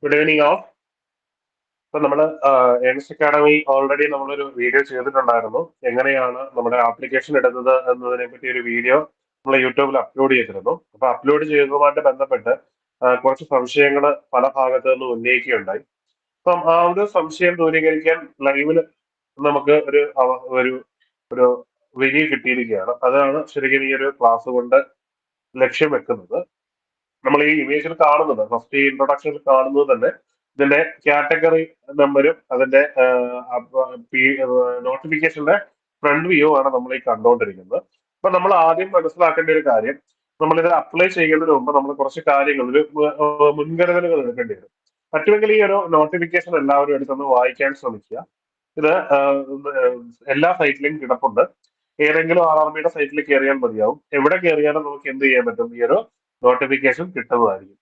Good evening of. ഇപ്പൊ നമ്മള് earns academy already നമ്മളൊരു വീഡിയോ ചെയ്തിട്ടുണ്ടായിരുന്നു. എങ്ങനെയാണ് നമ്മുടെ ആപ്ലിക്കേഷൻ എടുത്തത് എന്നതിനെ പറ്റി ഒരു വീഡിയോ നമ്മൾ യൂട്യൂബിൽ അപ്ലോഡ് ചെയ്തിരുന്നു. അപ്പൊ അപ്ലോഡ് ചെയ്തതുമായിട്ട് ബന്ധപ്പെട്ട് കുറച്ച് സംശയങ്ങൾ പല ഭാഗത്തു നിന്നും ഉന്നയിക്കുകയുണ്ടായി. അപ്പം ആ ഒരു സംശയം ദൂരീകരിക്കാൻ ലൈവില് നമുക്ക് ഒരു ഒരു വിധി കിട്ടിയിരിക്കുകയാണ്. അതാണ് ശരിക്കും ഈ ഒരു ക്ലാസ് കൊണ്ട് ലക്ഷ്യം വെക്കുന്നത്. നമ്മൾ ഈ ഇമേജിൽ കാണുന്നത്, ഫസ്റ്റ് ഈ ഇൻട്രൊഡക്ഷനിൽ കാണുന്നത് തന്നെ ഇതിന്റെ കാറ്റഗറി നമ്പരും അതിന്റെ നോട്ടിഫിക്കേഷന്റെ ഫ്രണ്ട് വ്യൂ ആണ് നമ്മൾ ഈ കണ്ടുകൊണ്ടിരിക്കുന്നത്. അപ്പൊ നമ്മൾ ആദ്യം മനസ്സിലാക്കേണ്ട ഒരു കാര്യം, നമ്മൾ ഇത് അപ്ലൈ ചെയ്യുന്നതിന് മുമ്പ് നമ്മൾ കുറച്ച് കാര്യങ്ങൾ, ഒരു മുൻകരുതലുകൾ എടുക്കേണ്ടി വരും. പറ്റുമെങ്കിൽ ഈ ഒരു നോട്ടിഫിക്കേഷൻ എല്ലാവരും എടുത്തൊന്ന് വായിക്കാൻ ശ്രമിക്കുക. ഇത് എല്ലാ സൈറ്റിലും കിടപ്പുണ്ട്. ഏതെങ്കിലും RRBയുടെ സൈറ്റിൽ കയറിയാൽ മതിയാവും. എവിടെ കയറിയാലും നമുക്ക് എന്ത് ചെയ്യാൻ പറ്റും, ഈ ഒരു നോട്ടിഫിക്കേഷൻ കിട്ടുന്നതായിരിക്കും.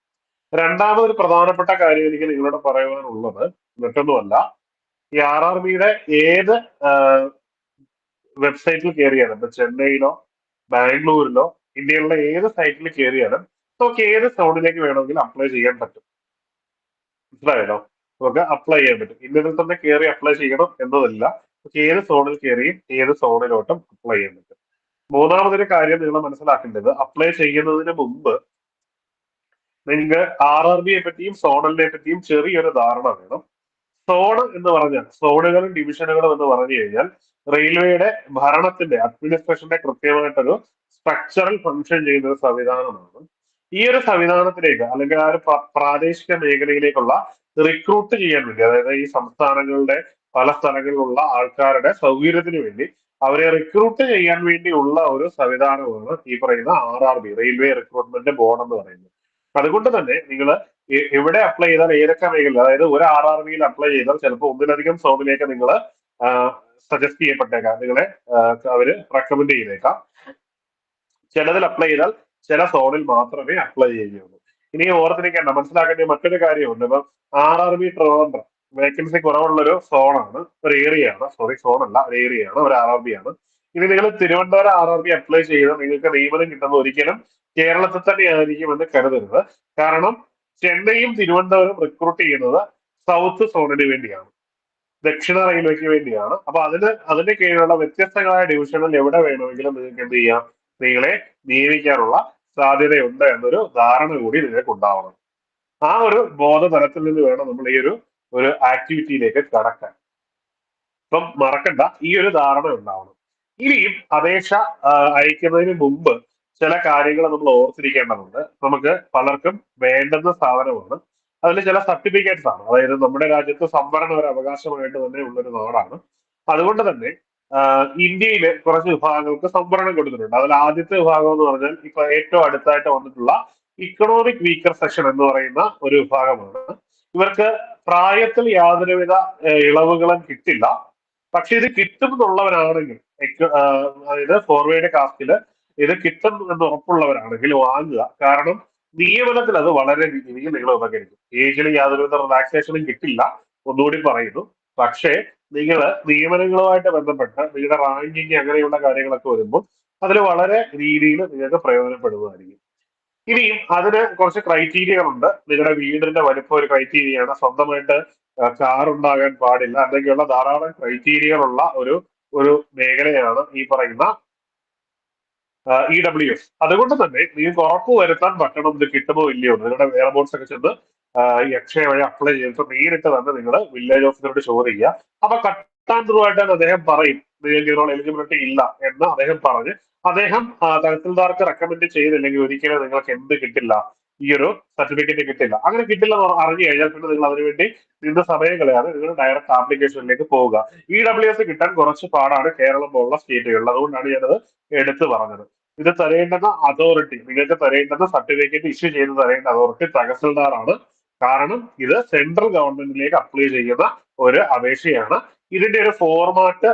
രണ്ടാമതൊരു പ്രധാനപ്പെട്ട കാര്യം എനിക്ക് നിങ്ങളോട് പറയുവാനുള്ളത് മറ്റൊന്നുമല്ല, ഈ RRBയുടെ ഏത് വെബ്സൈറ്റിൽ കയറിയാലും, ഇപ്പൊ ചെന്നൈയിലോ ബാംഗ്ലൂരിലോ ഇന്ത്യയിലുള്ള ഏത് സൈറ്റിൽ കയറിയാലും നമുക്ക് ഏത് സോണിലേക്ക് വേണമെങ്കിലും അപ്ലൈ ചെയ്യാൻ പറ്റും. മനസ്സിലായല്ലോ? നമുക്ക് അപ്ലൈ ചെയ്യാൻ പറ്റും. ഇന്നതിൽ തന്നെ കയറി അപ്ലൈ ചെയ്യണം എന്നതല്ല, നമുക്ക് ഏത് സോണിൽ കയറിയും ഏത് സോണിലോട്ടും അപ്ലൈ ചെയ്യാൻ പറ്റും. മൂന്നാമതൊരു കാര്യം നിങ്ങൾ മനസ്സിലാക്കേണ്ടത്, അപ്ലൈ ചെയ്യുന്നതിന് മുമ്പ് നിങ്ങൾക്ക് RRBയെ പറ്റിയും സോണലിനെ പറ്റിയും ചെറിയൊരു ധാരണ വേണം. സോൺ എന്ന് പറഞ്ഞാൽ, സോണുകളും ഡിവിഷനുകളും എന്ന് പറഞ്ഞു കഴിഞ്ഞാൽ റെയിൽവേയുടെ ഭരണത്തിന്റെ, അഡ്മിനിസ്ട്രേഷന്റെ കൃത്യമായിട്ടൊരു സ്ട്രക്ചറൽ ഫംഗ്ഷൻ ചെയ്യുന്ന ഒരു സംവിധാനമാണ്. ഈ ഒരു സംവിധാനത്തിലേക്ക്, അല്ലെങ്കിൽ ആ ഒരു പ്രാദേശിക മേഖലയിലേക്കുള്ള റിക്രൂട്ട് ചെയ്യാൻ വേണ്ടി, അതായത് ഈ സംസ്ഥാനങ്ങളുടെ പല സ്ഥലങ്ങളിലുള്ള ആൾക്കാരുടെ സൗകര്യത്തിന് വേണ്ടി അവരെ റിക്രൂട്ട് ചെയ്യാൻ വേണ്ടിയുള്ള ഒരു സംവിധാനമാണ് ഈ പറയുന്ന RRB, റെയിൽവേ റിക്രൂട്ട്മെന്റ് ബോർഡ് എന്ന് പറയുന്നത്. അതുകൊണ്ട് തന്നെ നിങ്ങൾ എവിടെ അപ്ലൈ ചെയ്താൽ, ഏതൊക്കെ മേഖല, അതായത് ഒരു RRBയിൽ അപ്ലൈ ചെയ്താൽ ചിലപ്പോൾ ഒന്നിലധികം സോണിലേക്ക് നിങ്ങൾ സജസ്റ്റ് ചെയ്യപ്പെട്ടേക്കാം, നിങ്ങളെ അവര് റെക്കമെൻഡ് ചെയ്തേക്കാം. ചിലതിൽ അപ്ലൈ ചെയ്താൽ ചില സോണിൽ മാത്രമേ അപ്ലൈ ചെയ്യുകയുള്ളൂ. ഇനി ഓർത്തിരിക്കേണ്ട, മനസ്സിലാക്കേണ്ട മറ്റൊരു കാര്യമുണ്ട്. ഇപ്പം RRB ട്രിവാൻഡ്രം വേക്കൻസി കുറവുള്ളൊരു സോണാണ്, ഒരു ഏരിയയാണ്, സോണല്ല, ഒരു ഏരിയയാണ്, ഒരു RRB ആണ്. ഇനി നിങ്ങൾ തിരുവനന്തപുരം RRB അപ്ലൈ ചെയ്ത് നിങ്ങൾക്ക് നിയമനം കിട്ടുന്ന ഒരിക്കലും കേരളത്തിൽ തന്നെ ആയിരിക്കും എന്ന് കരുതരുത്. കാരണം ചെന്നൈയും തിരുവനന്തപുരം റിക്രൂട്ട് ചെയ്യുന്നത് സൗത്ത് സോണിന് വേണ്ടിയാണ്, ദക്ഷിണ റെയിൽവേക്ക് വേണ്ടിയാണ്. അപ്പൊ അതിന്റെ കീഴിലുള്ള വ്യത്യസ്തങ്ങളായ ഡിവിഷനിൽ എവിടെ വേണമെങ്കിലും നിങ്ങൾക്ക് എന്ത് ചെയ്യാം, നിങ്ങളെ നിയമിക്കാനുള്ള സാധ്യതയുണ്ട് എന്നൊരു ധാരണ കൂടി നിങ്ങൾക്ക് ഉണ്ടാവണം. ആ ഒരു ബോധതലത്തിൽ നിന്ന് വേണം നമ്മൾ ഈ ഒരു ആക്ടിവിറ്റിയിലേക്ക് കടക്കാൻ. അപ്പം മറക്കണ്ട, ഈ ഒരു ധാരണ ഉണ്ടാവണം. ഇനിയും അപേക്ഷ അയക്കുന്നതിന് മുമ്പ് ചില കാര്യങ്ങൾ നമ്മൾ ഓർത്തിരിക്കേണ്ടതുണ്ട്. നമുക്ക് പലർക്കും വേണ്ടുന്ന സാധനമാണ്, അതിൽ ചില സർട്ടിഫിക്കറ്റ്സ് ആണ്. അതായത് നമ്മുടെ രാജ്യത്ത് സംവരണം ഒരു അവകാശമായിട്ട് തന്നെ ഉള്ളൊരു നാടാണ്. അതുകൊണ്ട് തന്നെ ഇന്ത്യയിലെ കുറച്ച് വിഭാഗങ്ങൾക്ക് സംവരണം കൊടുത്തിട്ടുണ്ട്. അതിൽ ആദ്യത്തെ വിഭാഗം എന്ന് പറഞ്ഞാൽ ഇപ്പൊ ഏറ്റവും അടുത്തായിട്ട് വന്നിട്ടുള്ള ഇക്കണോമിക് വീക്കർ സെക്ഷൻ എന്ന് പറയുന്ന ഒരു വിഭാഗമാണ്. ഇവർക്ക് പ്രായത്തിൽ യാതൊരുവിധ ഇളവുകളും കിട്ടില്ല. പക്ഷെ ഇത് കിട്ടും എന്നുള്ളവരാണെങ്കിൽ, അതായത് ഫോർവേഡ് കാസ്റ്റില് ഇത് കിട്ടും എന്ന് ഉറപ്പുള്ളവരാണെങ്കിൽ വാങ്ങുക. കാരണം നിയമനത്തിൽ അത് വളരെ രീതിയിൽ നിങ്ങൾ ഉപകരിക്കും. ഏജിൽ യാതൊരുവിധ റിലാക്സേഷനും കിട്ടില്ല, ഒന്നുകൂടി പറയുന്നു. പക്ഷേ നിങ്ങൾ നിയമനങ്ങളുമായിട്ട് ബന്ധപ്പെട്ട് നിങ്ങളുടെ റാങ്കിങ് അങ്ങനെയുള്ള കാര്യങ്ങളൊക്കെ വരുമ്പോൾ അതിൽ വളരെ രീതിയിൽ നിങ്ങൾക്ക് പ്രയോജനപ്പെടുന്നതായിരിക്കും. ഇനിയും അതിന് കുറച്ച് ക്രൈറ്റീരിയകളുണ്ട്. നിങ്ങളുടെ വീടിന്റെ വലിപ്പം ഒരു ക്രൈറ്റീരിയയാണ്. സ്വന്തമായിട്ട് കാർ ഉണ്ടാകാൻ പാടില്ല, എന്നൊക്കെയുള്ള ധാരാളം ക്രൈറ്റീരിയകളുള്ള ഒരു ഒരു മേഖലയാണ് ഈ പറയുന്ന EWS. അതുകൊണ്ട് തന്നെ നിങ്ങൾക്ക് ഉറപ്പ് വരുത്താൻ പറ്റണം ഇത് കിട്ടുമോ ഇല്ലയോ. നിങ്ങളുടെ വെയർ ബോർഡ്സ് ഒക്കെ ചെന്ന് ഈ അക്ഷയ വഴി അപ്ലൈ ചെയ്തിട്ട് നേരിട്ട് തന്നെ നിങ്ങൾ വില്ലേജ് ഓഫീസറോട് ചോദിക്കുക. അപ്പൊ കട്ടാൻ ത്രൂ ആയിട്ട് അദ്ദേഹം പറയും നിങ്ങൾക്ക് ഇതിനുള്ള എലിജിബിലിറ്റി ഇല്ല എന്ന് അദ്ദേഹം പറഞ്ഞ്, അദ്ദേഹം തഹസിൽദാർക്ക് റെക്കമെൻഡ് ചെയ്തില്ലെങ്കിൽ ഒരിക്കലും നിങ്ങൾക്ക് എന്ത് കിട്ടില്ല, ഈ ഒരു സർട്ടിഫിക്കറ്റ് കിട്ടില്ല. അങ്ങനെ കിട്ടില്ല എന്ന് അറിഞ്ഞു കഴിഞ്ഞാൽ പിന്നെ നിങ്ങൾ അതിനുവേണ്ടി നിന്ന് സമയം കളയാതെ നിങ്ങൾ ഡയറക്റ്റ് ആപ്ലിക്കേഷനിലേക്ക് പോവുക. EWS കിട്ടാൻ കുറച്ച് പാടാണ് കേരളം പോലുള്ള സ്റ്റേറ്റുകളിൽ. അതുകൊണ്ടാണ് ഞാനത് എടുത്തു പറഞ്ഞത്. ഇത് തരേണ്ടുന്ന അതോറിറ്റി, നിങ്ങൾക്ക് തരേണ്ടുന്ന സർട്ടിഫിക്കറ്റ് ഇഷ്യൂ ചെയ്ത് തരേണ്ട അതോറിറ്റി തഹസിൽദാറാണ്. കാരണം ഇത് സെൻട്രൽ ഗവൺമെന്റിലേക്ക് അപ്ലൈ ചെയ്യുന്ന ഒരു അപേക്ഷയാണ്. ഇതിന്റെ ഒരു ഫോർമാറ്റ്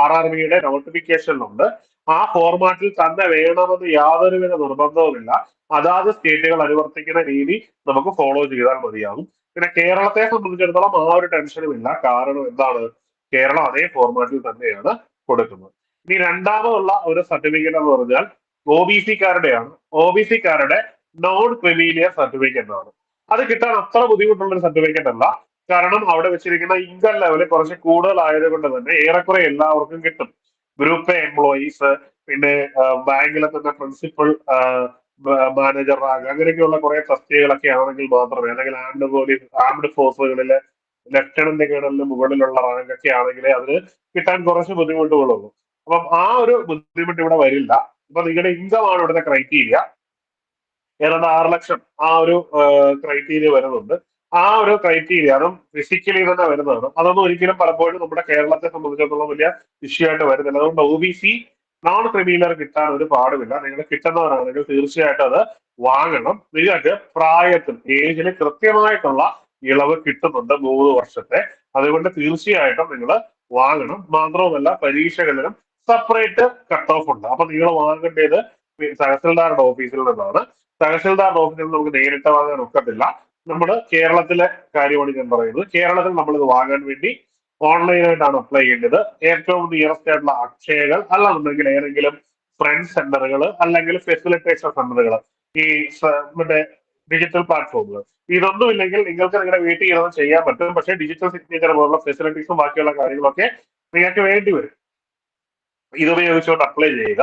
RRBയുടെ നോട്ടിഫിക്കേഷനിലുണ്ട്. ആ ഫോർമാറ്റിൽ തന്നെ വേണമെന്ന് യാതൊരുവിധ നിർബന്ധവുമില്ല. അതാത് സ്റ്റേറ്റുകൾ അനുവർത്തിക്കുന്ന രീതി നമുക്ക് ഫോളോ ചെയ്താൽ മതിയാകും. പിന്നെ കേരളത്തെ സംബന്ധിച്ചിടത്തോളം ആ ഒരു ടെൻഷനും ഇല്ല. കാരണം എന്താണ്, കേരളം അതേ ഫോർമാറ്റിൽ തന്നെയാണ് കൊടുക്കുന്നത്. ഇനി രണ്ടാമതുള്ള ഒരു സർട്ടിഫിക്കറ്റ് എന്ന് പറഞ്ഞാൽ OBC-കാരുടെയാണ്. OBC-കാരുടെ നോൺ ക്രിമീലിയർ സർട്ടിഫിക്കറ്റ് ആണ്. അത് കിട്ടാൻ അത്ര ബുദ്ധിമുട്ടുള്ള ഒരു സർട്ടിഫിക്കറ്റ് അല്ല. കാരണം അവിടെ വെച്ചിരിക്കുന്ന ഇൻകം ലെവൽ കുറച്ച് കൂടുതലായത് കൊണ്ട് തന്നെ ഏറെക്കുറെ എല്ലാവർക്കും കിട്ടും. ഗ്രൂപ്പ് എ എംപ്ലോയീസ്, പിന്നെ ബാങ്കിലെ തന്നെ പ്രിൻസിപ്പൽ, മാനേജർ റാങ്ക്, അങ്ങനെയൊക്കെയുള്ള കുറെ തസ്തികകളൊക്കെ ആണെങ്കിൽ മാത്രമേ, അല്ലെങ്കിൽ ആംഡ് പോലീസ്, ആംഡ് ഫോഴ്സുകളിലെ ലെഫ്റ്റനന്റ് കേണലിന് മുകളിലുള്ള റാങ്ക് ഒക്കെ ആണെങ്കിൽ അതിന് കിട്ടാൻ കുറച്ച് ബുദ്ധിമുട്ടുകളുള്ളൂ. അപ്പം ആ ഒരു ബുദ്ധിമുട്ട് ഇവിടെ വരില്ല. ഇപ്പൊ നിങ്ങളുടെ ഇൻകം ആണ് ഇവിടുത്തെ ക്രൈറ്റീരിയ. ഏതാണ്ട് 6 ലക്ഷം ആ ഒരു ക്രൈറ്റീരിയ വരുന്നുണ്ട്. ആ ഒരു ക്രൈറ്റീരിയ അതും ഫിസിക്കലി തന്നെ വരുന്നതാണ്. അതൊന്നും ഒരിക്കലും പലപ്പോഴും നമ്മുടെ കേരളത്തെ സംബന്ധിച്ചിടത്തോളം വലിയ ഇഷ്യൂ ആയിട്ട് വരുന്നില്ല. അതുകൊണ്ട് OBC നോൺ ക്രിമിനൽ കിട്ടാൻ ഒരു പാടുമില്ല. നിങ്ങൾ കിട്ടുന്നവരാണെങ്കിൽ തീർച്ചയായിട്ടും അത് വാങ്ങണം. നിങ്ങൾക്ക് പ്രായത്തിൽ, ഏജിൽ കൃത്യമായിട്ടുള്ള ഇളവ് കിട്ടുന്നുണ്ട് 3 വർഷത്തെ. അതുകൊണ്ട് തീർച്ചയായിട്ടും നിങ്ങൾ വാങ്ങണം. മാത്രവുമല്ല പരീക്ഷകളിലും സെപ്പറേറ്റ് കട്ട് ഓഫ് ഉണ്ട്. അപ്പൊ നിങ്ങൾ വാങ്ങേണ്ടത് തഹസിൽദാരുടെ ഓഫീസിൽ നിന്നാണ്. തഹസിൽദാരുടെ ഓഫീസിൽ നിന്ന് നമുക്ക് നേരിട്ട് വാങ്ങാൻ ഒക്കത്തില്ല. നമ്മൾ കേരളത്തിലെ കാര്യമാണ് ഞാൻ പറയുന്നത്. കേരളത്തിൽ നമ്മൾ ഇത് വാങ്ങാൻ വേണ്ടി ഓൺലൈനായിട്ടാണ് അപ്ലൈ ചെയ്യേണ്ടത്. ഏറ്റവും നിയറസ്റ്റ് ആയിട്ടുള്ള അക്ഷയകൾ, അല്ലാന്നുണ്ടെങ്കിൽ ഏതെങ്കിലും ഫ്രണ്ട് സെന്ററുകൾ, അല്ലെങ്കിൽ ഫെസിലിറ്റേഷൻ സെന്ററുകൾ, ഈ മറ്റേ ഡിജിറ്റൽ പ്ലാറ്റ്ഫോമുകൾ. ഇതൊന്നും ഇല്ലെങ്കിൽ നിങ്ങൾക്ക് നിങ്ങളുടെ വീട്ടിൽ ഇരുന്ന് ചെയ്യാൻ പറ്റും. പക്ഷേ ഡിജിറ്റൽ സിഗ്നേച്ചർ പോലുള്ള ഫെസിലിറ്റീസും ബാക്കിയുള്ള കാര്യങ്ങളൊക്കെ നിങ്ങൾക്ക് വേണ്ടി വരും. ഇതുപയോഗിച്ചുകൊണ്ട് അപ്ലൈ ചെയ്യുക.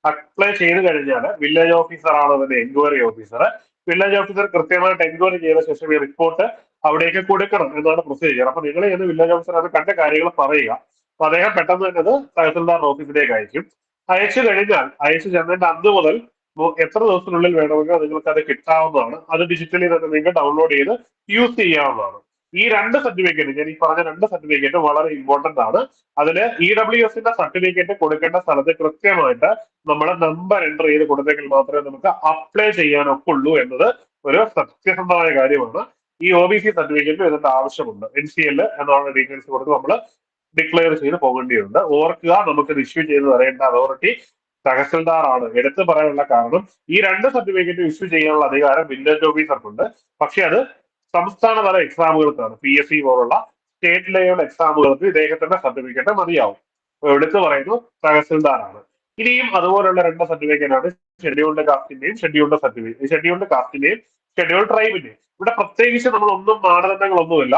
അപ്ലൈ ചെയ്ത് കഴിഞ്ഞാൽ വില്ലേജ് ഓഫീസർ ആണ് അതിന്റെ എൻക്വയറി ഓഫീസർ. വില്ലേജ് ഓഫീസർ കൃത്യമായിട്ട് എൻക്വയറി ചെയ്ത ശേഷം ഈ റിപ്പോർട്ട് അവിടേക്ക് കൊടുക്കണം എന്നാണ് പ്രൊസീജിയർ. അപ്പൊ നിങ്ങൾ ചെയ്യുന്ന വില്ലേജ് ഓഫീസർ അത് കണ്ട കാര്യങ്ങൾ പറയുക. അപ്പൊ അദ്ദേഹം പെട്ടെന്ന് തന്നെ അത് തഹസിൽദാർ ഓഫീസിലേക്ക് അയക്കും. അയച്ചു കഴിഞ്ഞാൽ അയച്ചു ചെന്നിട്ട് അന്ന് മുതൽ എത്ര ദിവസത്തിനുള്ളിൽ വേണമെങ്കിൽ നിങ്ങൾക്ക് അത് കിട്ടാവുന്നതാണ്. അത് ഡിജിറ്റലി തന്നെ നിങ്ങൾക്ക് ഡൗൺലോഡ് ചെയ്ത് യൂസ് ചെയ്യാവുന്നതാണ്. ഈ രണ്ട് സർട്ടിഫിക്കറ്റ്, ഞാൻ ഈ പറഞ്ഞ രണ്ട് സർട്ടിഫിക്കറ്റ് വളരെ ഇമ്പോർട്ടന്റ് ആണ്. അതില് EWSന്റെ സർട്ടിഫിക്കറ്റ് കൊടുക്കേണ്ട സ്ഥലത്ത് കൃത്യമായിട്ട് നമ്മൾ നമ്പർ എൻ്റർ ചെയ്ത് കൊടുത്തെങ്കിൽ മാത്രമേ നമുക്ക് അപ്ലൈ ചെയ്യാനൊക്കുള്ളൂ എന്നത് ഒരു സത്യസന്ധമായ കാര്യമാണ്. ഈ OBC സർട്ടിഫിക്കറ്റ് ഇതിന്റെ ആവശ്യമുണ്ട്. NCL എന്നുള്ള ഡീറ്റെയിൽസ് കൊടുത്ത് നമ്മൾ ഡിക്ലെയർ ചെയ്ത് പോകേണ്ടിയുണ്ട്. ഓർക്കുക, നമുക്ക് ഇഷ്യൂ ചെയ്ത് തരേണ്ട അതോറിറ്റി തഹസിൽദാർ ആണ്. എടുത്തു പറയാനുള്ള കാരണം ഈ രണ്ട് സർട്ടിഫിക്കറ്റ് ഇഷ്യൂ ചെയ്യാനുള്ള അധികാരം വില്ലേജ് ഓഫീസർക്കുണ്ട്. പക്ഷെ അത് സംസ്ഥാനതല എക്സാമുകൾക്കാണ്. PSC പോലുള്ള സ്റ്റേറ്റ് ലെവൽ എക്സാമുകൾക്ക് ഇദ്ദേഹത്തിന്റെ സർട്ടിഫിക്കറ്റ് മതിയാവും. എടുത്തു പറയുന്നു തഹസിൽദാറാണ്. ഇനിയും അതുപോലുള്ള രണ്ട് സർട്ടിഫിക്കറ്റ് ആണ് ഷെഡ്യൂൾഡ് കാസ്റ്റിന്റെയും ഷെഡ്യൂൾഡ് കാസ്റ്റിന്റെയും ഷെഡ്യൂൾഡ് ട്രൈബിന്റെയും. ഇവിടെ പ്രത്യേകിച്ച് നമ്മൾ ഒന്നും മാനദണ്ഡങ്ങളൊന്നുമില്ല.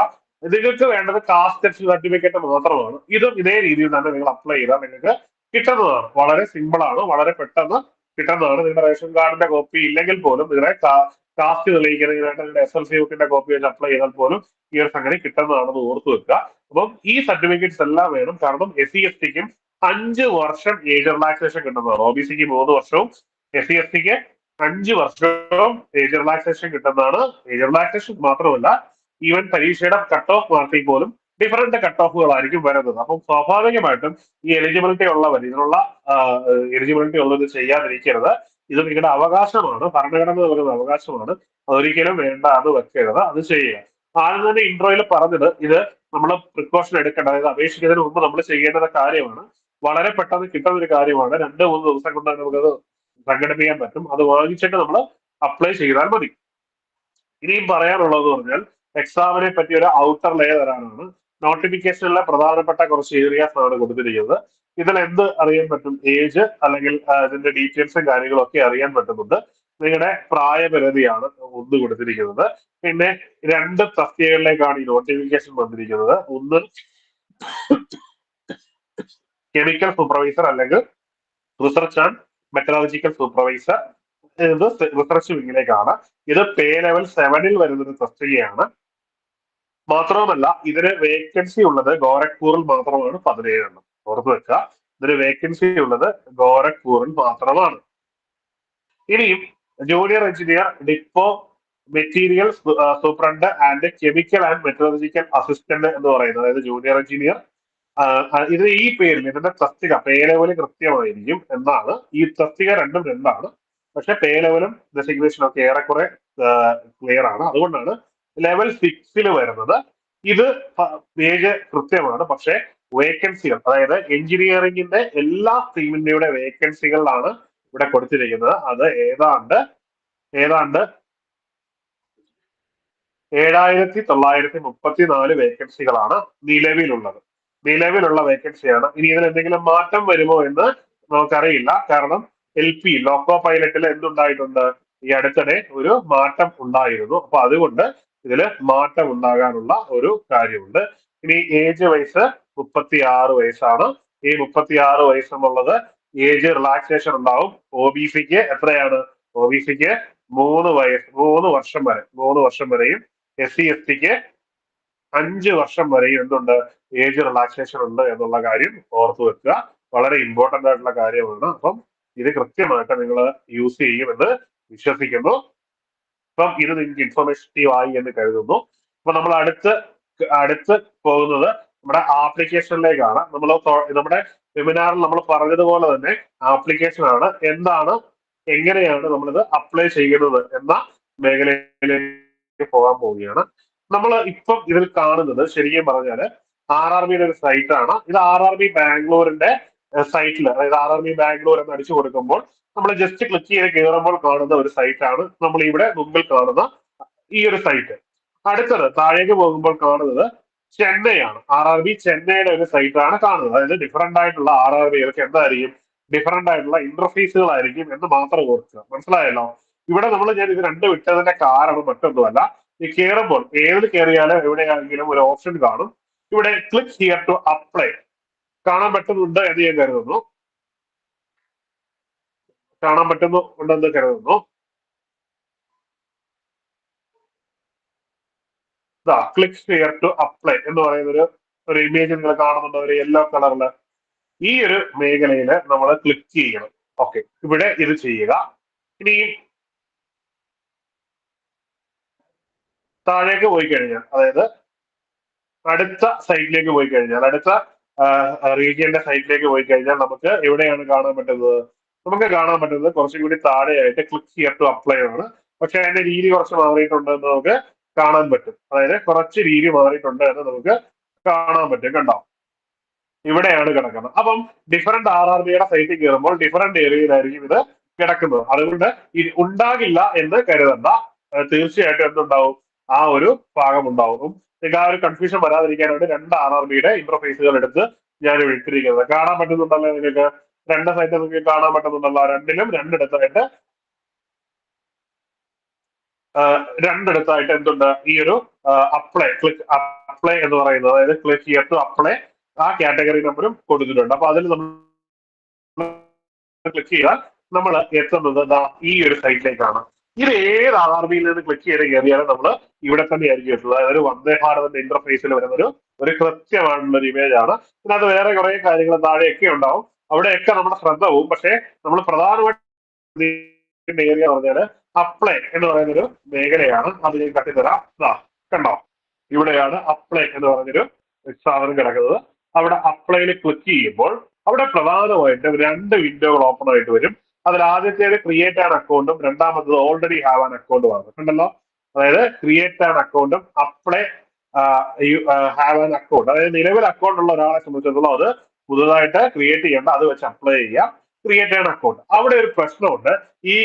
നിങ്ങൾക്ക് വേണ്ടത് കാസ്റ്റ് സർട്ടിഫിക്കറ്റ് മാത്രമാണ്. ഇതും ഇതേ രീതിയിൽ തന്നെ നിങ്ങൾ അപ്ലൈ ചെയ്താൽ നിങ്ങൾക്ക് കിട്ടുന്നതാണ്. വളരെ സിമ്പിൾ ആണ്, വളരെ പെട്ടെന്ന് കിട്ടുന്നതാണ്. നിങ്ങളുടെ റേഷൻ കാർഡിന്റെ കോപ്പി ഇല്ലെങ്കിൽ പോലും നിങ്ങളുടെ കാസ്റ്റ് തെളിയിക്കുന്നതിനായിട്ട് നിങ്ങളുടെ SLC ബുക്കിന്റെ കോപ്പി വെച്ച് അപ്ലൈ ചെയ്താൽ പോലും ഈ ഒരു സംഗതി കിട്ടുന്നതാണെന്ന് ഓർത്തു വെക്കുക. അപ്പം ഈ സർട്ടിഫിക്കറ്റ്സ് എല്ലാം വേണം. കാരണം SC/STക്കും 5 വർഷം ഏജ് റിലാക്സേഷൻ കിട്ടുന്നതാണ്. OBCക്ക് 3 വർഷവും SC/STക്ക് 5 വർഷവും ഏജ് റിലാക്സേഷൻ കിട്ടുന്നതാണ്. ഏജ് റിലാക്സേഷൻ മാത്രമല്ല, ഈവൻ പരീക്ഷയുടെ കട്ട് ഓഫ് മാർക്കിൽ പോലും ഡിഫറന്റ് കട്ട് ഓഫുകളായിരിക്കും വരുന്നത്. അപ്പം സ്വാഭാവികമായിട്ടും ഈ എലിജിബിലിറ്റി ഉള്ളവർ ഇതിനുള്ള എലിജിബിലിറ്റി ഉള്ളത് ചെയ്യാതിരിക്കരുത്. ഇത് നിങ്ങളുടെ അവകാശമാണ്. ഭരണഘടന നൽകുന്ന അവകാശമാണ്. അതൊരിക്കലും വേണ്ട അത് വെക്കരുത്. അത് ചെയ്യുക. ആദ്യം തന്നെ ഇൻട്രോയിൽ പറഞ്ഞത് ഇത് നമ്മൾ പ്രിക്കോഷൻ എടുക്കേണ്ട, അതായത് അപേക്ഷിക്കുന്നതിന് മുമ്പ് നമ്മൾ ചെയ്യേണ്ട കാര്യമാണ്. വളരെ പെട്ടെന്ന് കിട്ടുന്ന ഒരു കാര്യമാണ്. 2-3 ദിവസം കൊണ്ട് നമുക്കത് സംഘടിപ്പിക്കാൻ പറ്റും. അത് വാങ്ങിച്ചിട്ട് നമ്മൾ അപ്ലൈ ചെയ്താൽ മതി. ഇനിയും പറയാനുള്ളത് പറഞ്ഞാൽ എക്സാമിനെ പറ്റി ഒരു ഔട്ടർ ലെയർ തരാനാണ്. നോട്ടിഫിക്കേഷനിലെ പ്രധാനപ്പെട്ട കുറച്ച് ഏരിയാസ് ആണ് കൊടുത്തിരിക്കുന്നത്. ഇതിൽ എന്ത് അറിയാൻ പറ്റും? ഏജ്, അല്ലെങ്കിൽ ഇതിന്റെ ഡീറ്റെയിൽസും കാര്യങ്ങളും ഒക്കെ അറിയാൻ പറ്റുന്നുണ്ട്. നിങ്ങളുടെ പ്രായപരിധിയാണ് ഒന്ന് കൊടുത്തിരിക്കുന്നത്. പിന്നെ 2 തസ്തികകളിലേക്കാണ് ഈ നോട്ടിഫിക്കേഷൻ വന്നിരിക്കുന്നത്. ഒന്ന് കെമിക്കൽ സൂപ്പർവൈസർ, അല്ലെങ്കിൽ റിസർച്ച് ആൻഡ് മെറ്ററോളജിക്കൽ സൂപ്പർവൈസർ. ഇത് റിസർച്ച് വിങ്ങിലേക്കാണ്. ഇത് പേ ലെവൽ 7-ൽ വരുന്നൊരു തസ്തികയാണ്. മാത്രവുമല്ല ഇതിന് വേക്കൻസി ഉള്ളത് ഗോരഖ്പൂരിൽ മാത്രമാണ് 17 എണ്ണം. ഓർത്ത് വെക്കുക, ഇതിന് വേക്കൻസി ഉള്ളത് ഗോരഖ്പൂരിൽ മാത്രമാണ്. ഇനിയും junior engineer, depot material superintendent and chemical and meteorological assistant എന്ന് പറയുന്നത്, അതായത് ജൂനിയർ എഞ്ചിനീയർ. ഇത് ഈ പേരിൽ ഇതിന്റെ തസ്തിക പേ ലെവൽ കൃത്യമായിരിക്കും എന്നാണ്. ഈ തസ്തിക രണ്ടും രണ്ടാണ്. പക്ഷെ പേ ലെവലും ഡെസിഗ്നേഷനും ഒക്കെ ഏറെക്കുറെ ക്ലിയർ ആണ്. അതുകൊണ്ടാണ് ലെവൽ 6-ൽ വരുന്നത്. ഇത് ഏജ് കൃത്യമാണ്. പക്ഷെ വേക്കൻസികൾ, അതായത് എഞ്ചിനീയറിംഗിന്റെ എല്ലാ സ്ട്രീമിന്റെയുടെ വേക്കൻസികളിലാണ് ഇവിടെ കൊടുത്തിരിക്കുന്നത്. അത് ഏതാണ്ട് 7,934 വേക്കൻസികളാണ് നിലവിലുള്ള വേക്കൻസിയാണ്. ഇനി ഇതിൽ എന്തെങ്കിലും മാറ്റം വരുമോ എന്ന് നമുക്കറിയില്ല. കാരണം LP ലോക്കോ പൈലറ്റിൽ എന്തുണ്ടായിട്ടുണ്ട്? ഈ അടുത്തിടെ ഒരു മാറ്റം ഉണ്ടായിരുന്നു. അപ്പൊ അതുകൊണ്ട് ഇതിൽ മാറ്റം ഉണ്ടാകാനുള്ള ഒരു കാര്യമുണ്ട്. ഇനി ഏജ് വയസ്സ് 36 വയസ്സാണ്. ഈ 36 എന്നുള്ളത് ഏജ് റിലാക്സേഷൻ ഉണ്ടാവും. ഒ ബി സിക്ക് എത്രയാണ്? ഒ ബി സിക്ക് 3 വർഷം വരെ, 3 വർഷം വരെയും, SC ST-ക്ക് 5 വർഷം വരെയും എന്തുണ്ട്? ഏജ് റിലാക്സേഷൻ ഉണ്ട് എന്നുള്ള കാര്യം ഓർത്തു വെക്കുക. വളരെ ഇമ്പോർട്ടന്റ് ആയിട്ടുള്ള കാര്യമാണ്. അപ്പം ഇത് കൃത്യമായിട്ട് നിങ്ങൾ യൂസ് ചെയ്യുമെന്ന് വിശ്വസിക്കുന്നു. അപ്പം ഇത് നിങ്ങൾക്ക് ഇൻഫോർമേറ്റീവ് ആയി എന്ന് കരുതുന്നു. അപ്പൊ നമ്മൾ അടുത്ത് പോകുന്നത് നമ്മുടെ ആപ്ലിക്കേഷനിലേക്കാണ്. നമ്മുടെ വെബിനാറിൽ നമ്മൾ പറഞ്ഞതുപോലെ തന്നെ ആപ്ലിക്കേഷൻ ആണ്. എങ്ങനെയാണ് നമ്മളിത് അപ്ലൈ ചെയ്യുന്നത് എന്ന മേഖലയിലേക്ക് പോകാൻ പോവുകയാണ്. നമ്മൾ ഇപ്പം ഇതിൽ കാണുന്നത് ശരിക്കും പറഞ്ഞാൽ RRBയുടെ ഒരു സൈറ്റ് ആണ്. ഇത് RRB ബാംഗ്ലൂരിന്റെ സൈറ്റിൽ, അതായത് RRB ബാംഗ്ലൂർ എന്ന് അടിച്ചു കൊടുക്കുമ്പോൾ നമ്മൾ ജസ്റ്റ് ക്ലിക്ക് ചെയ്ത് കയറുമ്പോൾ കാണുന്ന ഒരു സൈറ്റ് ആണ് നമ്മൾ ഇവിടെ മുമ്പിൽ കാണുന്ന ഈ ഒരു സൈറ്റ്. അടുത്തത് താഴേക്ക് പോകുമ്പോൾ കാണുന്നത് ചെന്നൈയാണ്. RRB ചെന്നൈയുടെ ഒരു സൈറ്റ് ആണ് കാണുന്നത്. അതായത് ഡിഫറെന്റ് ആയിട്ടുള്ള RRBകൾക്ക് എന്തായിരിക്കും? ഡിഫറെന്റ് ആയിട്ടുള്ള ഇന്റർഫേസുകളായിരിക്കും എന്ന് മാത്രം ഓർക്കുക. മനസ്സിലായല്ലോ? ഇവിടെ ഞാൻ ഇത് രണ്ട് വിട്ടതിന്റെ കാരണം മറ്റൊന്നുമല്ല. ഈ കയറുമ്പോൾ ഏതിൽ കയറിയാലും എവിടെയാണെങ്കിലും ഒരു ഓപ്ഷൻ കാണും. ഇവിടെ ക്ലിക്ക് ഹിയർ ടു അപ്ലൈ കാണാൻ പറ്റുന്നുണ്ട് എന്ന് ഞാൻ കരുതുന്നു. ഉണ്ടെന്ന് കരുതുന്നു. ക്ലിക്ക് ഹിയർ ടു അപ്ലൈ എന്ന് പറയുന്ന ഒരു ഇമേജ് നിങ്ങൾ കാണുന്നുണ്ടോ? ഒരു യെല്ലോ കളറില്. ഈ ഒരു മേഖലയിൽ നമ്മൾ ക്ലിക്ക് ചെയ്യണം. ഓക്കെ, ഇവിടെ ഇത് ചെയ്യുക. ഇനി താഴേക്ക് പോയി കഴിഞ്ഞാൽ, അതായത് അടുത്ത സൈറ്റിലേക്ക് പോയി കഴിഞ്ഞാൽ, അടുത്ത റീജിയന്റെ സൈറ്റിലേക്ക് പോയി കഴിഞ്ഞാൽ നമുക്ക് എവിടെയാണ് കാണാൻ പറ്റുന്നത്? നമുക്ക് കാണാൻ പറ്റുന്നത് കുറച്ചും കൂടി താഴെയായിട്ട് ക്ലിക്ക് ഹിയർ ടു അപ്ലൈ ആണ്. പക്ഷെ അതിന്റെ രീതി കുറച്ച് മാറിയിട്ടുണ്ട് എന്ന് നമുക്ക് കാണാൻ പറ്റും. അതായത് കുറച്ച് രീതി മാറിയിട്ടുണ്ട് എന്ന് നമുക്ക് കാണാൻ പറ്റും. കണ്ടോ? ഇവിടെയാണ് കിടക്കുന്നത്. അപ്പം ഡിഫറെന്റ് RRBയുടെ സൈറ്റിൽ കയറുമ്പോൾ ഡിഫറെന്റ് ഏരിയയിലായിരിക്കും ഇത് കിടക്കുന്നത്. അതുകൊണ്ട് ഇത് ഉണ്ടാകില്ല എന്ന് കരുതണ്ട. തീർച്ചയായിട്ടും എന്തുണ്ടാവും? ആ ഒരു ഭാഗം ഉണ്ടാവും. നിങ്ങൾക്ക് ആ ഒരു കൺഫ്യൂഷൻ വരാതിരിക്കാനാണ് രണ്ട് RRBയുടെ ഇന്റർഫേസുകൾ എടുത്ത് ഞാൻ ഇട്ടിരിക്കുന്നത്. കാണാൻ പറ്റുന്നുണ്ടല്ലോ നിങ്ങൾക്ക്? രണ്ട് സൈറ്റ് നിങ്ങൾക്ക് കാണാൻ പറ്റുന്നുണ്ടല്ലോ? രണ്ടിടത്തായിട്ട് എന്തുണ്ട്? ഈ ഒരു ക്ലിക്ക് അപ്ലൈ എന്ന് പറയുന്നത്, അതായത് ക്ലിക്ക് ഹിയർ ടു അപ്ലൈ, ആ കാറ്റഗറി നമ്പറും കൊടുത്തിട്ടുണ്ട്. അപ്പൊ അതിൽ നമ്മൾ ക്ലിക്ക് ചെയ്താൽ നമ്മൾ എത്തുന്നത് ഈ ഒരു സൈറ്റിലേക്കാണ്. ഇത് ഏത് RRBയിൽ നിന്ന് ക്ലിക്ക് ചെയ്ത് കയറിയാലും നമ്മൾ ഇവിടെ തന്നെ ആയിരിക്കും എത്തുന്നത്. അതായത് വന്ദേ ഭാരതിന്റെ ഇന്റർഫേസിൽ വരുന്ന ഒരു കൃത്യമായിട്ടുള്ള ഒരു ഇമേജ് ആണ്. ഇതിനകത്ത് വേറെ കുറെ കാര്യങ്ങൾ താഴെയൊക്കെ ഉണ്ടാവും. അവിടെയൊക്കെ നമ്മുടെ ശ്രദ്ധ പോവും. പക്ഷേ നമ്മൾ പ്രധാനമായിട്ട് ഏരിയ എന്ന് പറഞ്ഞാൽ അപ്ലൈ എന്ന് പറയുന്ന ഒരു മേഖലയാണ്. അത് ഞാൻ കട്ടിത്തരാം. കണ്ടോ? ഇവിടെയാണ് അപ്ലൈ എന്ന് പറഞ്ഞൊരു സാധനം കിടക്കുന്നത്. അവിടെ അപ്ലൈയിൽ ക്ലിക്ക് ചെയ്യുമ്പോൾ അവിടെ പ്രധാനമായിട്ടും രണ്ട് വിൻഡോകൾ ഓപ്പൺ ആയിട്ട് വരും. അതിൽ ആദ്യത്തേത് ക്രിയേറ്റ് ആൻ അക്കൗണ്ടും രണ്ടാമത്തത് ഓൾറെഡി ഹാവ് ആൻ അക്കൗണ്ടും ആണ്. കണ്ടല്ലോ? അതായത് ക്രിയേറ്റ് ആൻ അക്കൗണ്ടും അപ്ലൈ ഹാവ് ആൻ അക്കൗണ്ട്, അതായത് നിലവിൽ അക്കൗണ്ട് ഉള്ള ഒരാളെ സംബന്ധിച്ചിടത്തോളം അത് പുതുതായിട്ട് ക്രിയേറ്റ് ചെയ്യേണ്ട, അത് വെച്ച് അപ്ലൈ ചെയ്യാം. Create an account. അവിടെ ഒരു പ്രശ്നമുണ്ട്. ഈ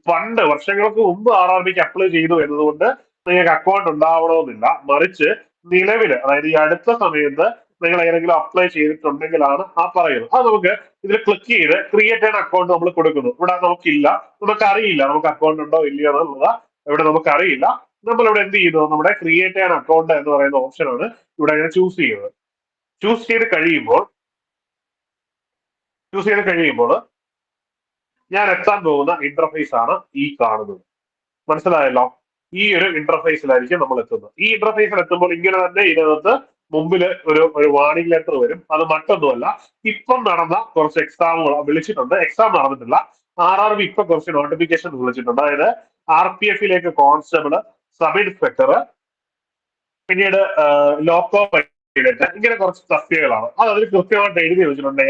പണ്ട് വർഷങ്ങൾക്ക് മുമ്പ് RRBക്ക് അപ്ലൈ ചെയ്തു എന്നതുകൊണ്ട് നിങ്ങൾക്ക് അക്കൗണ്ട് ഉണ്ടാവണമെന്നില്ല. മറിച്ച് നിലവിൽ, അതായത് ഈ അടുത്ത സമയത്ത് നിങ്ങൾ ഏതെങ്കിലും അപ്ലൈ ചെയ്തിട്ടുണ്ടെങ്കിലാണ് ആ പറയുന്നത്. അത് നമുക്ക് ഇതിൽ ക്ലിക്ക് ചെയ്ത് ക്രിയേറ്റ് ആൻ അക്കൗണ്ട് നമ്മൾ കൊടുക്കുന്നു. ഇവിടെ നമുക്കില്ല, നമുക്കറിയില്ല നമുക്ക് അക്കൗണ്ട് ഉണ്ടോ ഇല്ലയോ എന്നുള്ളത് ഇവിടെ നമുക്കറിയില്ല. നമ്മളിവിടെ എന്ത് ചെയ്യുന്നു? നമ്മുടെ ക്രിയേറ്റ് ആൻ അക്കൗണ്ട് എന്ന് പറയുന്ന ഓപ്ഷനാണ് ഇവിടെ ഇങ്ങനെ ചൂസ് ചെയ്യുന്നത്. ചൂസ് ചെയ്ത് കഴിയുമ്പോൾ ഞാൻ എത്താൻ പോകുന്ന ഇന്റർഫേസ് ആണ് ഈ കാണുന്നത്. മനസ്സിലായല്ലോ? ഈ ഒരു ഇന്റർഫേസിലായിരിക്കും നമ്മൾ എത്തുന്നത്. ഈ ഇന്റർഫേസിൽ എത്തുമ്പോൾ ഇങ്ങനെ തന്നെ ഇതിനകത്ത് മുമ്പിൽ ഒരു വാർണിംഗ് ലെറ്റർ വരും. അത് മറ്റൊന്നുമല്ല, ഇപ്പം നടന്ന കുറച്ച് എക്സാമുകൾ വിളിച്ചിട്ടുണ്ട്. എക്സാം നടന്നിട്ടില്ല. RRB ഇപ്പൊ കുറച്ച് നോട്ടിഫിക്കേഷൻ വിളിച്ചിട്ടുണ്ട്. അതായത് RPF-ലേക്ക് കോൺസ്റ്റബിള്, സബ് ഇൻസ്പെക്ടർ, പിന്നീട് ലോക്കോ പൈലറ്റ്, ഇങ്ങനെ കുറച്ച് തസ്തികകളാണ്. അത് അതിൽ കൃത്യമായിട്ട് എഴുതി വെച്ചിട്ടുണ്ട്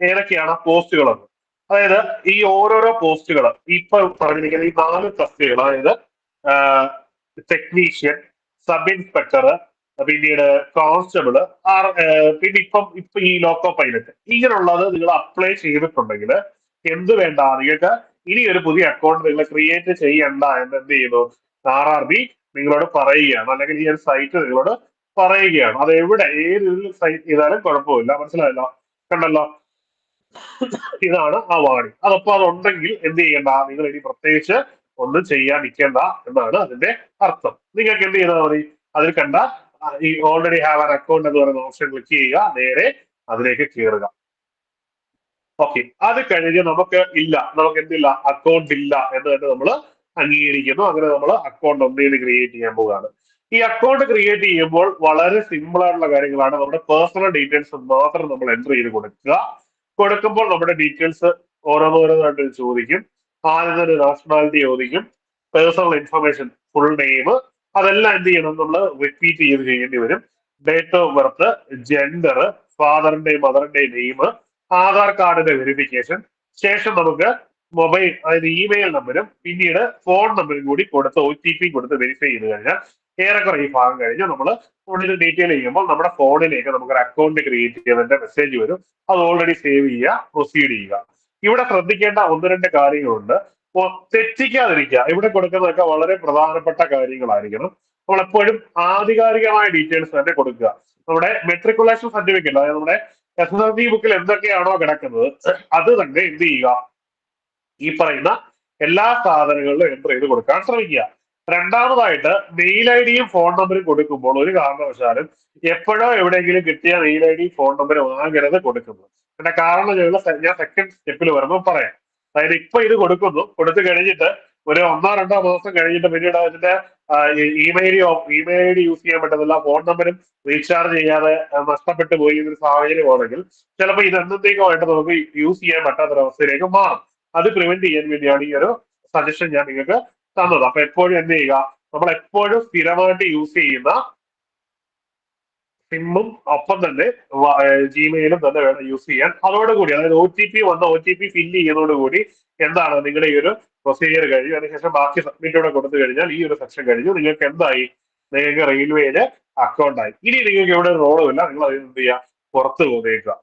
ഏതൊക്കെയാണ് പോസ്റ്റുകളെന്ന്. അതായത് ഈ ഓരോരോ പോസ്റ്റുകൾ ഇപ്പൊ പറഞ്ഞിരിക്കുന്ന ഈ 4 തസ്തികകൾ, അതായത് ടെക്നീഷ്യൻ, സബ് ഇൻസ്പെക്ടർ, പിന്നീട് കോൺസ്റ്റബിള്, പിന്നെ ഇപ്പൊ ഈ ലോക്കോ പൈലറ്റ്, ഇങ്ങനെയുള്ളത് നിങ്ങൾ അപ്ലൈ ചെയ്തിട്ടുണ്ടെങ്കിൽ എന്ത് വേണ്ട, നിങ്ങൾക്ക് ഇനി ഒരു പുതിയ അക്കൗണ്ട് നിങ്ങൾ ക്രിയേറ്റ് ചെയ്യണ്ട എന്ന് എന്ത് ചെയ്യുന്നു? RRB നിങ്ങളോട് പറയുകയാണ്, അല്ലെങ്കിൽ ഈ ഒരു സൈറ്റ് നിങ്ങളോട് പറയുകയാണ്. അത് ഏത് സൈറ്റ് ചെയ്താലും കുഴപ്പമില്ല. മനസ്സിലായല്ലോ? കണ്ടല്ലോ? ഇതാണ് ആ വാണി. അതപ്പോ അതുണ്ടെങ്കിൽ എന്ത് ചെയ്യണ്ട, നിങ്ങൾ ഇനി പ്രത്യേകിച്ച് ഒന്നും ചെയ്യാൻ നിൽക്കേണ്ട എന്നാണ് അതിന്റെ അർത്ഥം. നിങ്ങൾക്ക് എന്ത് ചെയ്താൽ മതി, അതിൽ കണ്ട ഈ ഓൾറെഡി ഹാവ് ആൻ അക്കൗണ്ട് എന്ന് പറയുന്ന ഓപ്ഷൻ ക്ലിക്ക് ചെയ്യുക, നേരെ അതിലേക്ക് കയറുക. ഓക്കെ, അത് കഴിഞ്ഞ് നമുക്ക് ഇല്ല, നമുക്ക് എന്തില്ല, അക്കൗണ്ട് ഇല്ല എന്ന് തന്നെ നമ്മൾ അംഗീകരിക്കുന്നു. അങ്ങനെ നമ്മൾ അക്കൗണ്ട് ഒന്നേന്ന് ക്രിയേറ്റ് ചെയ്യാൻ പോവുകയാണ്. ഈ അക്കൗണ്ട് ക്രിയേറ്റ് ചെയ്യുമ്പോൾ വളരെ സിമ്പിൾ ആയിട്ടുള്ള കാര്യങ്ങളാണ്. നമ്മുടെ പേഴ്സണൽ ഡീറ്റെയിൽസ് മാത്രം നമ്മൾ എൻ്റർ ചെയ്ത് കൊടുക്കുക. കൊടുക്കുമ്പോൾ നമ്മുടെ ഡീറ്റെയിൽസ് ഓരോന്നോരോന്നായിട്ട് ചോദിക്കും. ആദ്യം തന്നെ നാഷണാലിറ്റി ചോദിക്കും, പേഴ്സണൽ ഇൻഫർമേഷൻ, ഫുൾ നെയിം, അതെല്ലാം എന്ത് ചെയ്യണം, നമ്മൾ റിപ്പീറ്റ് ചെയ്ത് ചെയ്യേണ്ടി വരും. ഡേറ്റ് ഓഫ് ബർത്ത്, ജെൻഡർ, ഫാദറിന്റെയും മദറിന്റെയും നെയിം, ആധാർ കാർഡിന്റെ വെരിഫിക്കേഷൻ, ശേഷം നമുക്ക് മൊബൈൽ, അതായത് ഇമെയിൽ നമ്പരും പിന്നീട് ഫോൺ നമ്പറും കൂടി കൊടുത്ത് OTP കൊടുത്ത് വെരിഫൈ ചെയ്ത് കഴിഞ്ഞാൽ ഏറെക്കുറെ ഈ ഭാഗം കഴിഞ്ഞ് നമ്മൾ ഫോണിൽ ഡീറ്റെയിൽ ചെയ്യുമ്പോൾ നമ്മുടെ ഫോണിലേക്ക് നമുക്ക് ഒരു അക്കൗണ്ട് ക്രിയേറ്റ് ചെയ്തതിന്റെ മെസ്സേജ് വരും. അത് ഓൾറെഡി സേവ് ചെയ്യുക, പ്രൊസീഡ് ചെയ്യുക. ഇവിടെ ശ്രദ്ധിക്കേണ്ട ഒന്ന് രണ്ട് കാര്യങ്ങളുണ്ട്. തെറ്റിക്കാതിരിക്കുക. ഇവിടെ കൊടുക്കുന്നതൊക്കെ വളരെ പ്രധാനപ്പെട്ട കാര്യങ്ങളായിരിക്കണം. നമ്മൾ എപ്പോഴും ആധികാരികമായ ഡീറ്റെയിൽസ് തന്നെ കൊടുക്കുക. നമ്മുടെ മെട്രിക്കുലേഷൻ സർട്ടിഫിക്കറ്റ്, അതായത് നമ്മുടെ SSLC ബുക്കിൽ എന്തൊക്കെയാണോ കിടക്കുന്നത് അത് തന്നെ എന്ത് ചെയ്യുക, ഈ പറയുന്ന എല്ലാ സാധനങ്ങളിലും എൻ്റർ ചെയ്ത് കൊടുക്കാൻ ശ്രമിക്കുക. രണ്ടാമതായിട്ട് മെയിൽ ഐഡിയും ഫോൺ നമ്പറും കൊടുക്കുമ്പോൾ ഒരു കാരണവശാലും എപ്പോഴോ എവിടെയെങ്കിലും കിട്ടിയ മെയിൽ ഐഡി ഫോൺ നമ്പറും ആകരുത് കൊടുക്കുന്നത്. പിന്നെ കാരണം ഞാൻ സെക്കൻഡ് സ്റ്റെപ്പിൽ വരുമ്പോൾ പറയാം. അതായത് ഇപ്പൊ ഇത് കൊടുക്കുന്നു, കൊടുത്തു കഴിഞ്ഞിട്ട് ഒരു 1-2 മാസം കഴിഞ്ഞിട്ട് പിന്നീട് അതിന്റെ ഇമെയിൽ ഐ ഡി യൂസ് ചെയ്യാൻ പറ്റുന്നില്ല, ഫോൺ നമ്പരും റീചാർജ് ചെയ്യാതെ നഷ്ടപ്പെട്ടു പോയി എന്നൊരു സാഹചര്യമാണെങ്കിൽ ചിലപ്പോൾ ഇത് എന്നത്തേക്കുമായിട്ട് നമുക്ക് യൂസ് ചെയ്യാൻ പറ്റാത്തൊരവസ്ഥയിലേക്ക് മാറും. അത് പ്രിവെന്റ് ചെയ്യാൻ വേണ്ടിയാണ് ഈ ഒരു സജഷൻ ഞാൻ നിങ്ങൾക്ക് തന്നത്. അപ്പൊ എപ്പോഴും എന്ത് ചെയ്യുക, നമ്മൾ എപ്പോഴും സ്ഥിരമായിട്ട് യൂസ് ചെയ്യുന്ന സിമ്മും ഒപ്പം തന്നെ ജിമെയിലും തന്നെ വേണം യൂസ് ചെയ്യാൻ. അതോടുകൂടി, അതായത് OTP ഫില്ല് ചെയ്യുന്നതോടുകൂടി എന്താണ്, നിങ്ങളുടെ ഈ ഒരു പ്രൊസീജിയർ കഴിഞ്ഞു. അതിനുശേഷം ബാക്കി സബ്മിറ്റോടെ കൊടുത്തു കഴിഞ്ഞാൽ ഈ ഒരു സെക്ഷൻ കഴിഞ്ഞു. നിങ്ങൾക്ക് എന്തായി, നിങ്ങൾക്ക് റെയിൽവേയില് അക്കൗണ്ട് ആയി. ഇനി നിങ്ങൾക്ക് ഇവിടെ റോളുമില്ല, നിങ്ങൾ അതിന് എന്ത് ചെയ്യുക, പുറത്ത് പോന്നേക്കുക.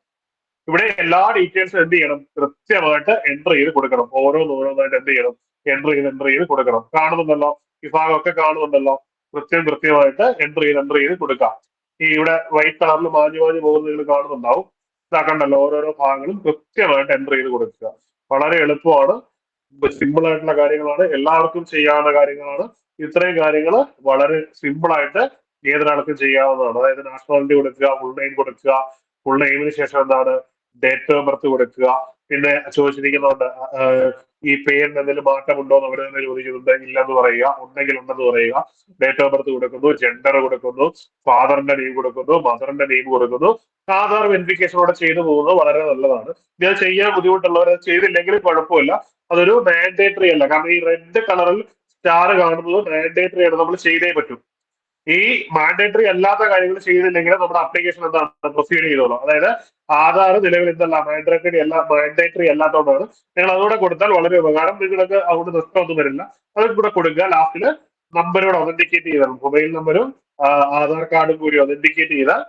ഇവിടെ എല്ലാ ഡീറ്റെയിൽസും എന്ത് ചെയ്യണം, കൃത്യമായിട്ട് എൻ്റർ ചെയ്ത് കൊടുക്കണം. ഓരോന്നോരോന്നായിട്ട് എന്ത് ചെയ്യണം, എൻ്റർ ചെയ്ത് കൊടുക്കണം. കാണുന്നുണ്ടല്ലോ, ഈ ഭാഗമൊക്കെ കാണുന്നുണ്ടല്ലോ, കൃത്യമായിട്ട് എൻ്റർ ചെയ്ത് കൊടുക്കാം. ഈ ഇവിടെ വൈറ്റ് കളറിൽ മാഞ്ഞു പോകുന്നത് നിങ്ങൾ കാണുന്നുണ്ടാവും. ഇതാക്കണ്ടല്ലോ, ഓരോരോ ഭാഗങ്ങളും കൃത്യമായിട്ട് എൻ്റർ ചെയ്ത് കൊടുക്കുക. വളരെ എളുപ്പമാണ്, സിമ്പിൾ ആയിട്ടുള്ള കാര്യങ്ങളാണ്, എല്ലാവർക്കും ചെയ്യാവുന്ന കാര്യങ്ങളാണ്. ഇത്രയും കാര്യങ്ങൾ വളരെ സിമ്പിൾ ആയിട്ട് ഏതൊരാൾക്കും ചെയ്യാവുന്നതാണ്. അതായത് നാഷണാലിറ്റി കൊടുക്കുക, ഫുൾ നെയിം കൊടുക്കുക, ഫുൾ നെയിമിന് ശേഷം എന്താണ്, ഡേറ്റ് ഓഫ് ബർത്ത് കൊടുക്കുക. പിന്നെ ചോദിച്ചിരിക്കുന്നുണ്ട് ഈ പേരിന് എന്തെങ്കിലും മാറ്റമുണ്ടോ എന്ന് അവർ തന്നെ ചോദിക്കുന്നുണ്ട്. ഇല്ലെന്ന് പറയുക, ഉണ്ടെങ്കിൽ ഉണ്ടെന്ന് പറയുക. ഡേറ്റ് ഓഫ് ബർത്ത് കൊടുക്കുന്നു, ജെൻഡർ കൊടുക്കുന്നു, ഫാദറിന്റെ നെയിം കൊടുക്കുന്നു, മദറിന്റെ നെയിം കൊടുക്കുന്നു. ആധാർ വെരിഫിക്കേഷനോടെ ചെയ്തു പോകുന്നത് വളരെ നല്ലതാണ്. ഇത് ചെയ്യാൻ ബുദ്ധിമുട്ടുള്ളവർ ചെയ്തില്ലെങ്കിലും കുഴപ്പമില്ല. അതൊരു മാൻഡേറ്ററി അല്ല. കാരണം ഈ റെഡ് കളറിൽ സ്റ്റാർ കാണുന്നത് മാൻഡേറ്ററി ആണ്, നമ്മൾ ചെയ്തേ പറ്റും. ഈ മാൻഡേറ്ററി അല്ലാത്ത കാര്യങ്ങൾ ചെയ്തില്ലെങ്കിൽ നമ്മുടെ അപ്ലിക്കേഷൻ എന്താണ്, പ്രൊസീഡ് ചെയ്തോളൂ. അതായത് ആധാർ നിലവിൽ എന്തല്ല, മാൻഡേറ്ററി അല്ലാത്തതുകൊണ്ടാണ്. നിങ്ങൾ അതുകൂടെ കൊടുത്താൽ വളരെ ഉപകാരം. നിങ്ങൾക്ക് അതുകൊണ്ട് നഷ്ടമൊന്നും വരില്ല. അതും കൂടെ കൊടുക്കുക. ലാസ്റ്റില് നമ്പരോട് ഒതന്റിക്കേറ്റ് ചെയ്താൽ, മൊബൈൽ നമ്പരും ആധാർ കാർഡും കൂടി ഒതന്റിക്കേറ്റ് ചെയ്താൽ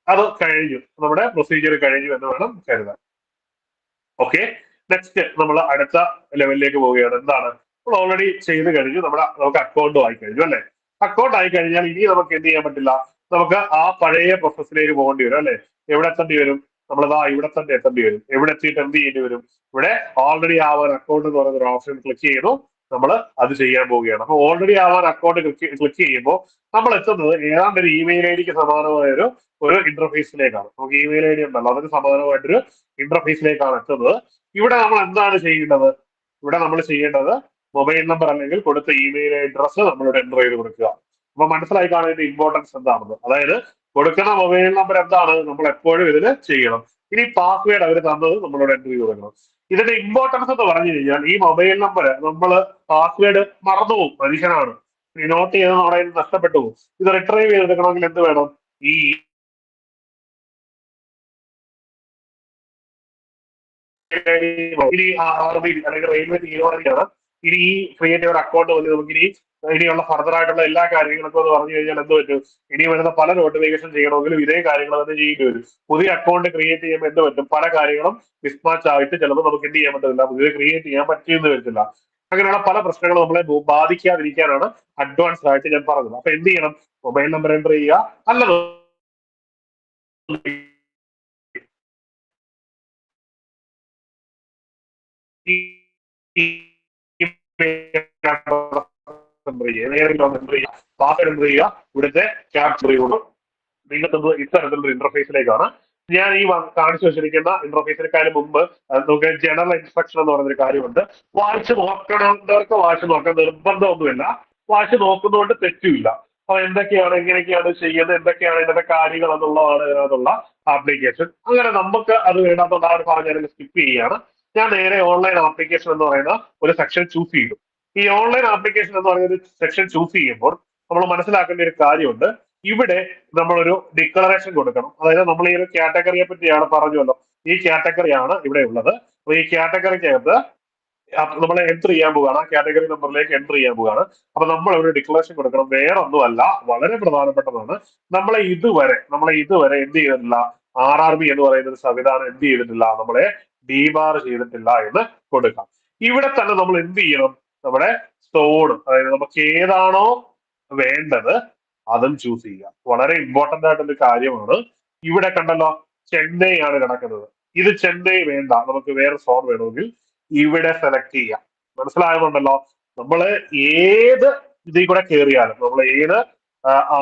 അത് കഴിഞ്ഞു, നമ്മുടെ പ്രൊസീജിയർ കഴിഞ്ഞു എന്ന് വേണം കരുതാൻ. ഓക്കെ, നെക്സ്റ്റ് നമ്മൾ അടുത്ത ലെവലിലേക്ക് പോവുകയാണ്. എന്താണ്, നമ്മൾ ഓൾറെഡി ചെയ്ത് കഴിഞ്ഞു, നമുക്ക് അക്കൗണ്ടും ആയി കഴിഞ്ഞു അല്ലെ. അക്കൗണ്ട് ആയി കഴിഞ്ഞാൽ ഇനി നമുക്ക് എന്ത് ചെയ്യാൻ പറ്റില്ല, നമുക്ക് ആ പഴയ പ്രോസസ്സിലേക്ക് പോകേണ്ടി വരും അല്ലെ. എവിടെ എത്തേണ്ടി വരും, നമ്മളിതാ ഇവിടെ തന്നെ എത്തേണ്ടി വരും. എവിടെ എത്തിയിട്ട് എന്ത് ചെയ്യേണ്ടി വരും, ഇവിടെ ഓൾറെഡി ആവാൻ അക്കൗണ്ട് എന്ന് പറയുന്ന ഒരു ഓപ്ഷൻ ക്ലിക്ക് ചെയ്തു നമ്മൾ അത് ചെയ്യാൻ പോവുകയാണ്. അപ്പൊ ഓൾറെഡി ആവാൻ അക്കൗണ്ട് ക്ലിക്ക് ചെയ്യുമ്പോൾ നമ്മൾ എത്തുന്നത് ഏതാണ്ട് ഒരു ഇമെയിൽ ഐ ഡിക്ക് സമാനമായ ഒരു ഇന്റർഫേസിലേക്കാണ്. നമുക്ക് ഇമെയിൽ ഐ ഡി ഉണ്ടല്ലോ, അതിന് സമാനമായിട്ടൊരു ഇന്റർഫേസിലേക്കാണ് എത്തുന്നത്. ഇവിടെ നമ്മൾ എന്താണ് ചെയ്യേണ്ടത്, ഇവിടെ നമ്മൾ ചെയ്യേണ്ടത് മൊബൈൽ നമ്പർ അല്ലെങ്കിൽ കൊടുത്ത ഇമെയിൽ അഡ്രസ്സ് നമ്മളിവിടെ എൻ്റർ ചെയ്ത് കൊടുക്കുക. അപ്പൊ മനസ്സിലായി കാണുന്നതിന്റെ ഇമ്പോർട്ടൻസ് എന്താണെന്ന്. അതായത് കൊടുക്കുന്ന മൊബൈൽ നമ്പർ എന്താണ്, നമ്മൾ എപ്പോഴും ഇതിൽ ചെയ്യണം. ഇനി പാസ്വേഡ് അവർ തന്നത് നമ്മളിവിടെ എൻ്റർ ചെയ്ത് കൊടുക്കണം. ഇതിന്റെ ഇമ്പോർട്ടൻസ് എന്ന് പറഞ്ഞു കഴിഞ്ഞാൽ, ഈ മൊബൈൽ നമ്പർ നമ്മൾ പാസ്വേഡ് മറന്നുപോകും, മനുഷ്യനാണ്, നോട്ട് ചെയ്ത് നമ്മുടെ നഷ്ടപ്പെട്ടു പോകും. ഇത് റിട്രൈവ് ചെയ്തെടുക്കണമെങ്കിൽ എന്ത് വേണം, ഈ ഇനി ആർമി അല്ലെങ്കിൽ റെയിൽവേ തീരുമാനിക്കണം ഇനി ഈ ക്രിയേറ്റ് ഒരു അക്കൗണ്ട് വന്ന് നമുക്ക് ഇനിയുള്ള ഫർദർ ആയിട്ടുള്ള എല്ലാ കാര്യങ്ങളൊക്കെ എന്ന് പറഞ്ഞു കഴിഞ്ഞാൽ എന്ത് പറ്റും, ഇനി വരുന്ന പല നോട്ടിഫിക്കേഷൻ ചെയ്യണമെങ്കിലും ഇതേ കാര്യങ്ങൾ തന്നെ ചെയ്യേണ്ടി വരും. പുതിയ അക്കൗണ്ട് ക്രിയേറ്റ് ചെയ്യുമ്പോൾ എന്ത് പറ്റും, പല കാര്യങ്ങളും മിസ്മാച്ച് ആയിട്ട് ചിലപ്പോൾ നമുക്ക് എന്ത് ചെയ്യാൻ പറ്റില്ല, പുതിയ ക്രിയേറ്റ് ചെയ്യാൻ പറ്റിയെന്ന് വരത്തില്ല. അങ്ങനെയുള്ള പല പ്രശ്നങ്ങളും നമ്മളെ ബാധിക്കാതിരിക്കാനാണ് അഡ്വാൻസ്ഡ് ആയിട്ട് ഞാൻ പറഞ്ഞത്. അപ്പൊ എന്ത് ചെയ്യണം, മൊബൈൽ നമ്പർ എൻ്റർ ചെയ്യുക, അല്ലത് പാസ്വേഡ് എൻ്റർ ചെയ്യുക, ഇവിടുത്തെ ക്യാപ്ചർ ചെയ്യുള്ളൂ. നിങ്ങൾക്ക് ഇത്തരത്തിലുള്ള ഇന്റർഫേസിലേക്കാണ് ഞാൻ ഈ കാണിച്ചു വെച്ചിരിക്കുന്ന ഇന്റർഫേസിനേക്കാളും മുമ്പ് നമുക്ക് ജനറൽ ഇൻസ്ട്രക്ഷൻ എന്ന് പറയുന്നൊരു കാര്യമുണ്ട്. വായിച്ച് നോക്കണമെന്നവർക്ക് വായിച്ച് നോക്കാൻ നിർബന്ധമൊന്നുമില്ല. വായിച്ച് നോക്കുന്നതുകൊണ്ട് തെറ്റുമില്ല. അപ്പൊ എന്തൊക്കെയാണ്, എങ്ങനെയൊക്കെയാണ് ചെയ്യുന്നത്, എന്തൊക്കെയാണ് ഇതിന്റെ കാര്യങ്ങൾ എന്നുള്ളതാണ് ഇതിനകത്തുള്ള ആപ്ലിക്കേഷൻ. അങ്ങനെ നമുക്ക് അത് വേണ്ടാത്ത ആ ഒരു ഭാഗം സ്കിപ്പ് ചെയ്യുകയാണ്. ഞാൻ നേരെ ഓൺലൈൻ ആപ്ലിക്കേഷൻ എന്ന് പറയുന്ന ഒരു സെക്ഷൻ ചൂസ് ചെയ്തു. ഈ ഓൺലൈൻ ആപ്ലിക്കേഷൻ എന്ന് പറയുന്ന ഒരു സെക്ഷൻ ചൂസ് ചെയ്യുമ്പോൾ നമ്മൾ മനസ്സിലാക്കേണ്ട ഒരു കാര്യമുണ്ട്. ഇവിടെ നമ്മളൊരു ഡിക്ലറേഷൻ കൊടുക്കണം. അതായത് നമ്മൾ ഈ ഒരു കാറ്റഗറിയെ പറ്റിയാണ് പറഞ്ഞല്ലോ, ഈ കാറ്റഗറിയാണ് ഇവിടെ ഉള്ളത്. അപ്പൊ ഈ കാറ്റഗറിക്കകത്ത് നമ്മൾ എൻറ്റർ ചെയ്യാൻ പോവുകയാണ്, ആ കാറ്റഗറി നമ്പറിലേക്ക് എൻറ്റർ ചെയ്യാൻ പോവുകയാണ്. അപ്പൊ നമ്മൾ ഒരു ഡിക്ലറേഷൻ കൊടുക്കണം. വേറെ ഒന്നുമല്ല, വളരെ പ്രധാനപ്പെട്ടതാണ്. നമ്മളെ ഇതുവരെ എന്ത് ചെയ്തിട്ടില്ല, RRB എന്ന് പറയുന്ന ഒരു സംവിധാനം എന്ത് ചെയ്തിട്ടില്ല, നമ്മളെ ഡീബാർ ചെയ്തിട്ടില്ല എന്ന് കൊടുക്കാം. ഇവിടെ തന്നെ നമ്മൾ എന്ത് ചെയ്യണം, നമ്മുടെ സോഡ്, അതായത് നമുക്ക് ഏതാണോ വേണ്ടത് അതും ചൂസ് ചെയ്യുക. വളരെ ഇമ്പോർട്ടന്റ് ആയിട്ടുള്ള കാര്യമാണ്. ഇവിടെ കണ്ടല്ലോ, ചെന്നൈ ആണ് കിടക്കുന്നത്. ഇത് ചെന്നൈ വേണ്ട, നമുക്ക് വേറെ സോൺ വേണമെങ്കിൽ ഇവിടെ സെലക്ട് ചെയ്യാം. മനസ്സിലാകുന്നുണ്ടല്ലോ. നമ്മള് ഏത് ഇതിൽ കൂടെ കയറിയാലും, നമ്മൾ ഏത്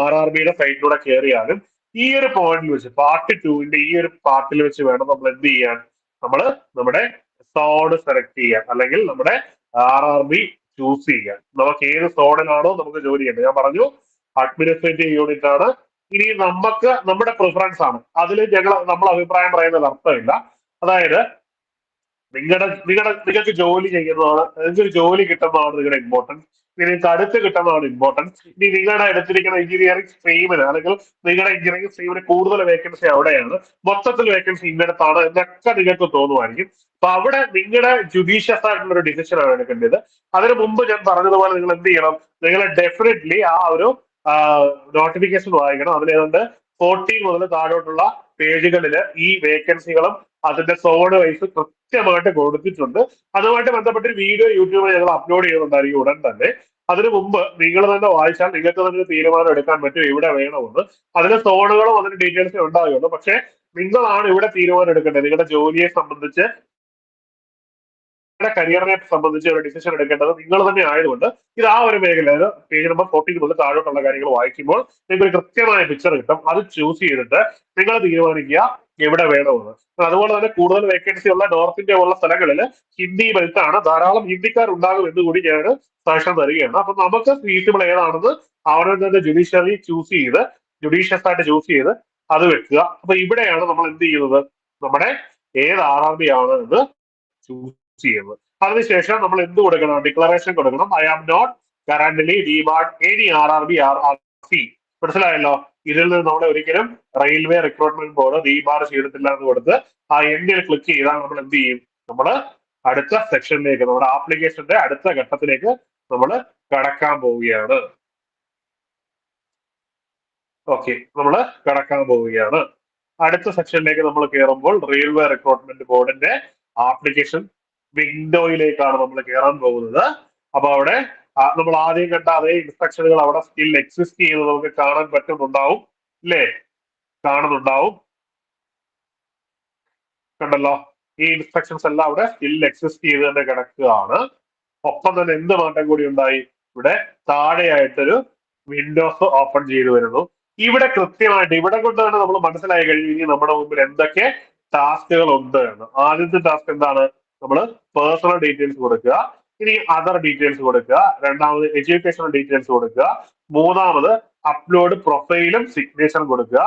RRBയുടെ സൈറ്റിലൂടെ കയറിയാലും ഈ ഒരു പോയിന്റിൽ വെച്ച് പാർട്ട് 2ന്റെ ഈ ഒരു പാർട്ടിൽ വെച്ച് വേണം നമ്മൾ എന്ത് ചെയ്യാൻ, നമ്മള് നമ്മുടെ സോൺ സെലക്ട് ചെയ്യാൻ, അല്ലെങ്കിൽ നമ്മുടെ RRB ചൂസ് ചെയ്യാൻ. നമുക്ക് ഏത് സോണിലാണോ നമുക്ക് ജോലി ചെയ്യേണ്ടത്. ഞാൻ പറഞ്ഞു അഡ്മിനിസ്ട്രേറ്റീവ് യൂണിറ്റ് ആണ്. ഇനി നമുക്ക് നമ്മുടെ പ്രിഫറൻസ് ആണ്. അതിൽ നമ്മൾ അഭിപ്രായം പറയുന്നത് അർത്ഥമില്ല. അതായത് നിങ്ങൾക്ക് ജോലി ചെയ്യുന്നതാണ്, നിങ്ങൾക്ക് ജോലി കിട്ടുന്നതാണ് നിങ്ങളുടെ ഇമ്പോർട്ടൻസ്. നിങ്ങൾക്ക് അടുത്ത് കിട്ടുന്നതാണ് ഇമ്പോർട്ടൻസ്. ഇനി നിങ്ങളുടെ എടുത്തിരിക്കുന്ന എഞ്ചിനീയറിംഗ് സ്ട്രീമിന്, അല്ലെങ്കിൽ നിങ്ങളുടെ എഞ്ചിനീയറിംഗ് സ്ട്രീമിന് കൂടുതൽ വേക്കൻസി അവിടെയാണ്, മൊത്തത്തിൽ വേക്കൻസി ഇന്നിടത്താണ് എന്നൊക്കെ നിങ്ങൾക്ക് തോന്നുമായിരിക്കും. അപ്പൊ അവിടെ നിങ്ങളുടെ ജുഡീഷ്യസ് ആയിട്ടുള്ള ഒരു ഡിസിഷൻ ആണ് എടുക്കേണ്ടത്. അതിനു മുമ്പ് ഞാൻ പറഞ്ഞതുപോലെ നിങ്ങൾ എന്ത് ചെയ്യണം, നിങ്ങൾ ഡെഫിനറ്റ്ലി ആ ഒരു നോട്ടിഫിക്കേഷൻ വായിക്കണം. അതിലേതുണ്ട് 14 മുതൽ താഴോട്ടുള്ള പേജുകളിൽ ഈ വേക്കൻസികളും അതിന്റെ സോൺ വൈസ് കൃത്യമായിട്ട് കൊടുത്തിട്ടുണ്ട്. അതുമായിട്ട് ബന്ധപ്പെട്ടൊരു വീഡിയോ യൂട്യൂബിൽ ഞങ്ങൾ അപ്ലോഡ് ചെയ്യുന്നുണ്ടായിരിക്കും ഉടൻ തന്നെ. അതിനു മുമ്പ് നിങ്ങൾ തന്നെ വായിച്ചാൽ നിങ്ങൾക്ക് തന്നെ തീരുമാനം എടുക്കാൻ പറ്റും എവിടെ വേണമെന്ന്. അതിന്റെ സോണുകളും അതിന്റെ ഡീറ്റെയിൽസും ഉണ്ടാവുകയുള്ളൂ. പക്ഷെ നിങ്ങളാണ് ഇവിടെ തീരുമാനം എടുക്കേണ്ടത്. നിങ്ങളുടെ ജോലിയെ സംബന്ധിച്ച്, കരിയറിനെ സംബന്ധിച്ച് ഒരു ഡിസിഷൻ എടുക്കേണ്ടത് നിങ്ങൾ തന്നെ ആയതുകൊണ്ട് ഇത് ആ ഒരു മേഖല, പേജ് നമ്പർ 14 മുതൽ താഴോട്ടുള്ള കാര്യങ്ങൾ വായിക്കുമ്പോൾ നിങ്ങൾക്ക് ഒരു കൃത്യമായ പിക്ചർ കിട്ടും. അത് ചൂസ് ചെയ്തിട്ട് നിങ്ങൾ തീരുമാനിക്കുക എവിടെ വേണമെന്ന്. അതുപോലെ തന്നെ കൂടുതൽ വേക്കൻസി ഉള്ള നോർത്ത് ഇന്ത്യ പോലുള്ള സ്ഥലങ്ങളിൽ ഹിന്ദി ബെൽറ്റാണ്, ധാരാളം ഹിന്ദിക്കാർ ഉണ്ടാകും എന്ന് കൂടി ഞാൻ സജഷൻ തരികയാണ്. അപ്പൊ നമുക്ക് ഫീസിബിൾ ഏതാണെന്ന് അവിടെ തന്നെ ജുഡീഷ്യറി ചൂസ് ചെയ്ത്, ജുഡീഷ്യസ് ആയിട്ട് ചൂസ് ചെയ്ത് അത് വെക്കുക. അപ്പൊ ഇവിടെയാണ് നമ്മൾ എന്ത് ചെയ്യുന്നത്, നമ്മുടെ ഏത് RRB ആണ് എന്ന് ചൂസ് ചെയ്യുന്നത്. അതിനുശേഷം നമ്മൾ എന്ത് കൊടുക്കണം, ഡിക്ലറേഷൻ കൊടുക്കണം. I am not currently debarred any RRB RRC. മനസ്സിലായല്ലോ. ഇതിൽ നിന്ന് നമ്മൾ ഒരിക്കലും റെയിൽവേ റിക്രൂട്ട്മെന്റ് ബോർഡ് ഡീബാർ ചെയ്തിട്ടില്ല എന്ന് കൊടുത്ത് ആ എൻഡിൽ ക്ലിക്ക് ചെയ്താൽ നമ്മൾ എന്ത് ചെയ്യും, നമ്മൾ അടുത്ത സെക്ഷനിലേക്ക്, നമ്മുടെ ആപ്ലിക്കേഷന്റെ അടുത്ത ഘട്ടത്തിലേക്ക് നമ്മൾ കടക്കാൻ പോവുകയാണ്. ഓക്കെ, നമ്മൾ കടക്കാൻ പോവുകയാണ്. അടുത്ത സെക്ഷനിലേക്ക് നമ്മൾ കയറുമ്പോൾ റെയിൽവേ റിക്രൂട്ട്മെന്റ് ബോർഡിന്റെ ആപ്ലിക്കേഷൻ വിൻഡോയിലേക്കാണ് നമ്മൾ കയറാൻ പോകുന്നത്. അപ്പൊ അവിടെ നമ്മൾ ആദ്യം കണ്ട അതേ ഇൻസ്ട്രക്ഷനുകൾ അവിടെ സ്റ്റിൽ എക്സിസ്റ്റ് ചെയ്യുന്നത് നമുക്ക് കാണാൻ പറ്റുന്നുണ്ടാവും, അല്ലേ? കാണുന്നുണ്ടാവും, കണ്ടല്ലോ. ഈ ഇൻസ്ട്രക്ഷൻസ് എല്ലാം അവിടെ സ്റ്റിൽ എക്സിസ്റ്റ് ചെയ്ത് തന്നെ കിടക്കുകയാണ്. ഒപ്പം തന്നെ എന്ത് മാറ്റം കൂടി ഉണ്ടായി, ഇവിടെ താഴെയായിട്ടൊരു വിൻഡോസ് ഓപ്പൺ ചെയ്തു വരുന്നു. ഇവിടെ കൃത്യമായിട്ട് ഇവിടെ കൊണ്ട് തന്നെ നമ്മൾ മനസ്സിലായി കഴിഞ്ഞു ഇനി നമ്മുടെ മുമ്പിൽ എന്തൊക്കെ ടാസ്കുകൾ ഉണ്ട് എന്ന്. ആദ്യത്തെ ടാസ്ക് എന്താണ്, നമ്മൾ പേഴ്സണൽ ഡീറ്റെയിൽസ് കൊടുക്കുക. ഇനി അതർ ഡീറ്റെയിൽസ് കൊടുക്കുക. രണ്ടാമത് എഡ്യൂക്കേഷണൽ ഡീറ്റെയിൽസ് കൊടുക്കുക. മൂന്നാമത് അപ്ലോഡ് പ്രൊഫൈലും സിഗ്നേച്ചറും കൊടുക്കുക.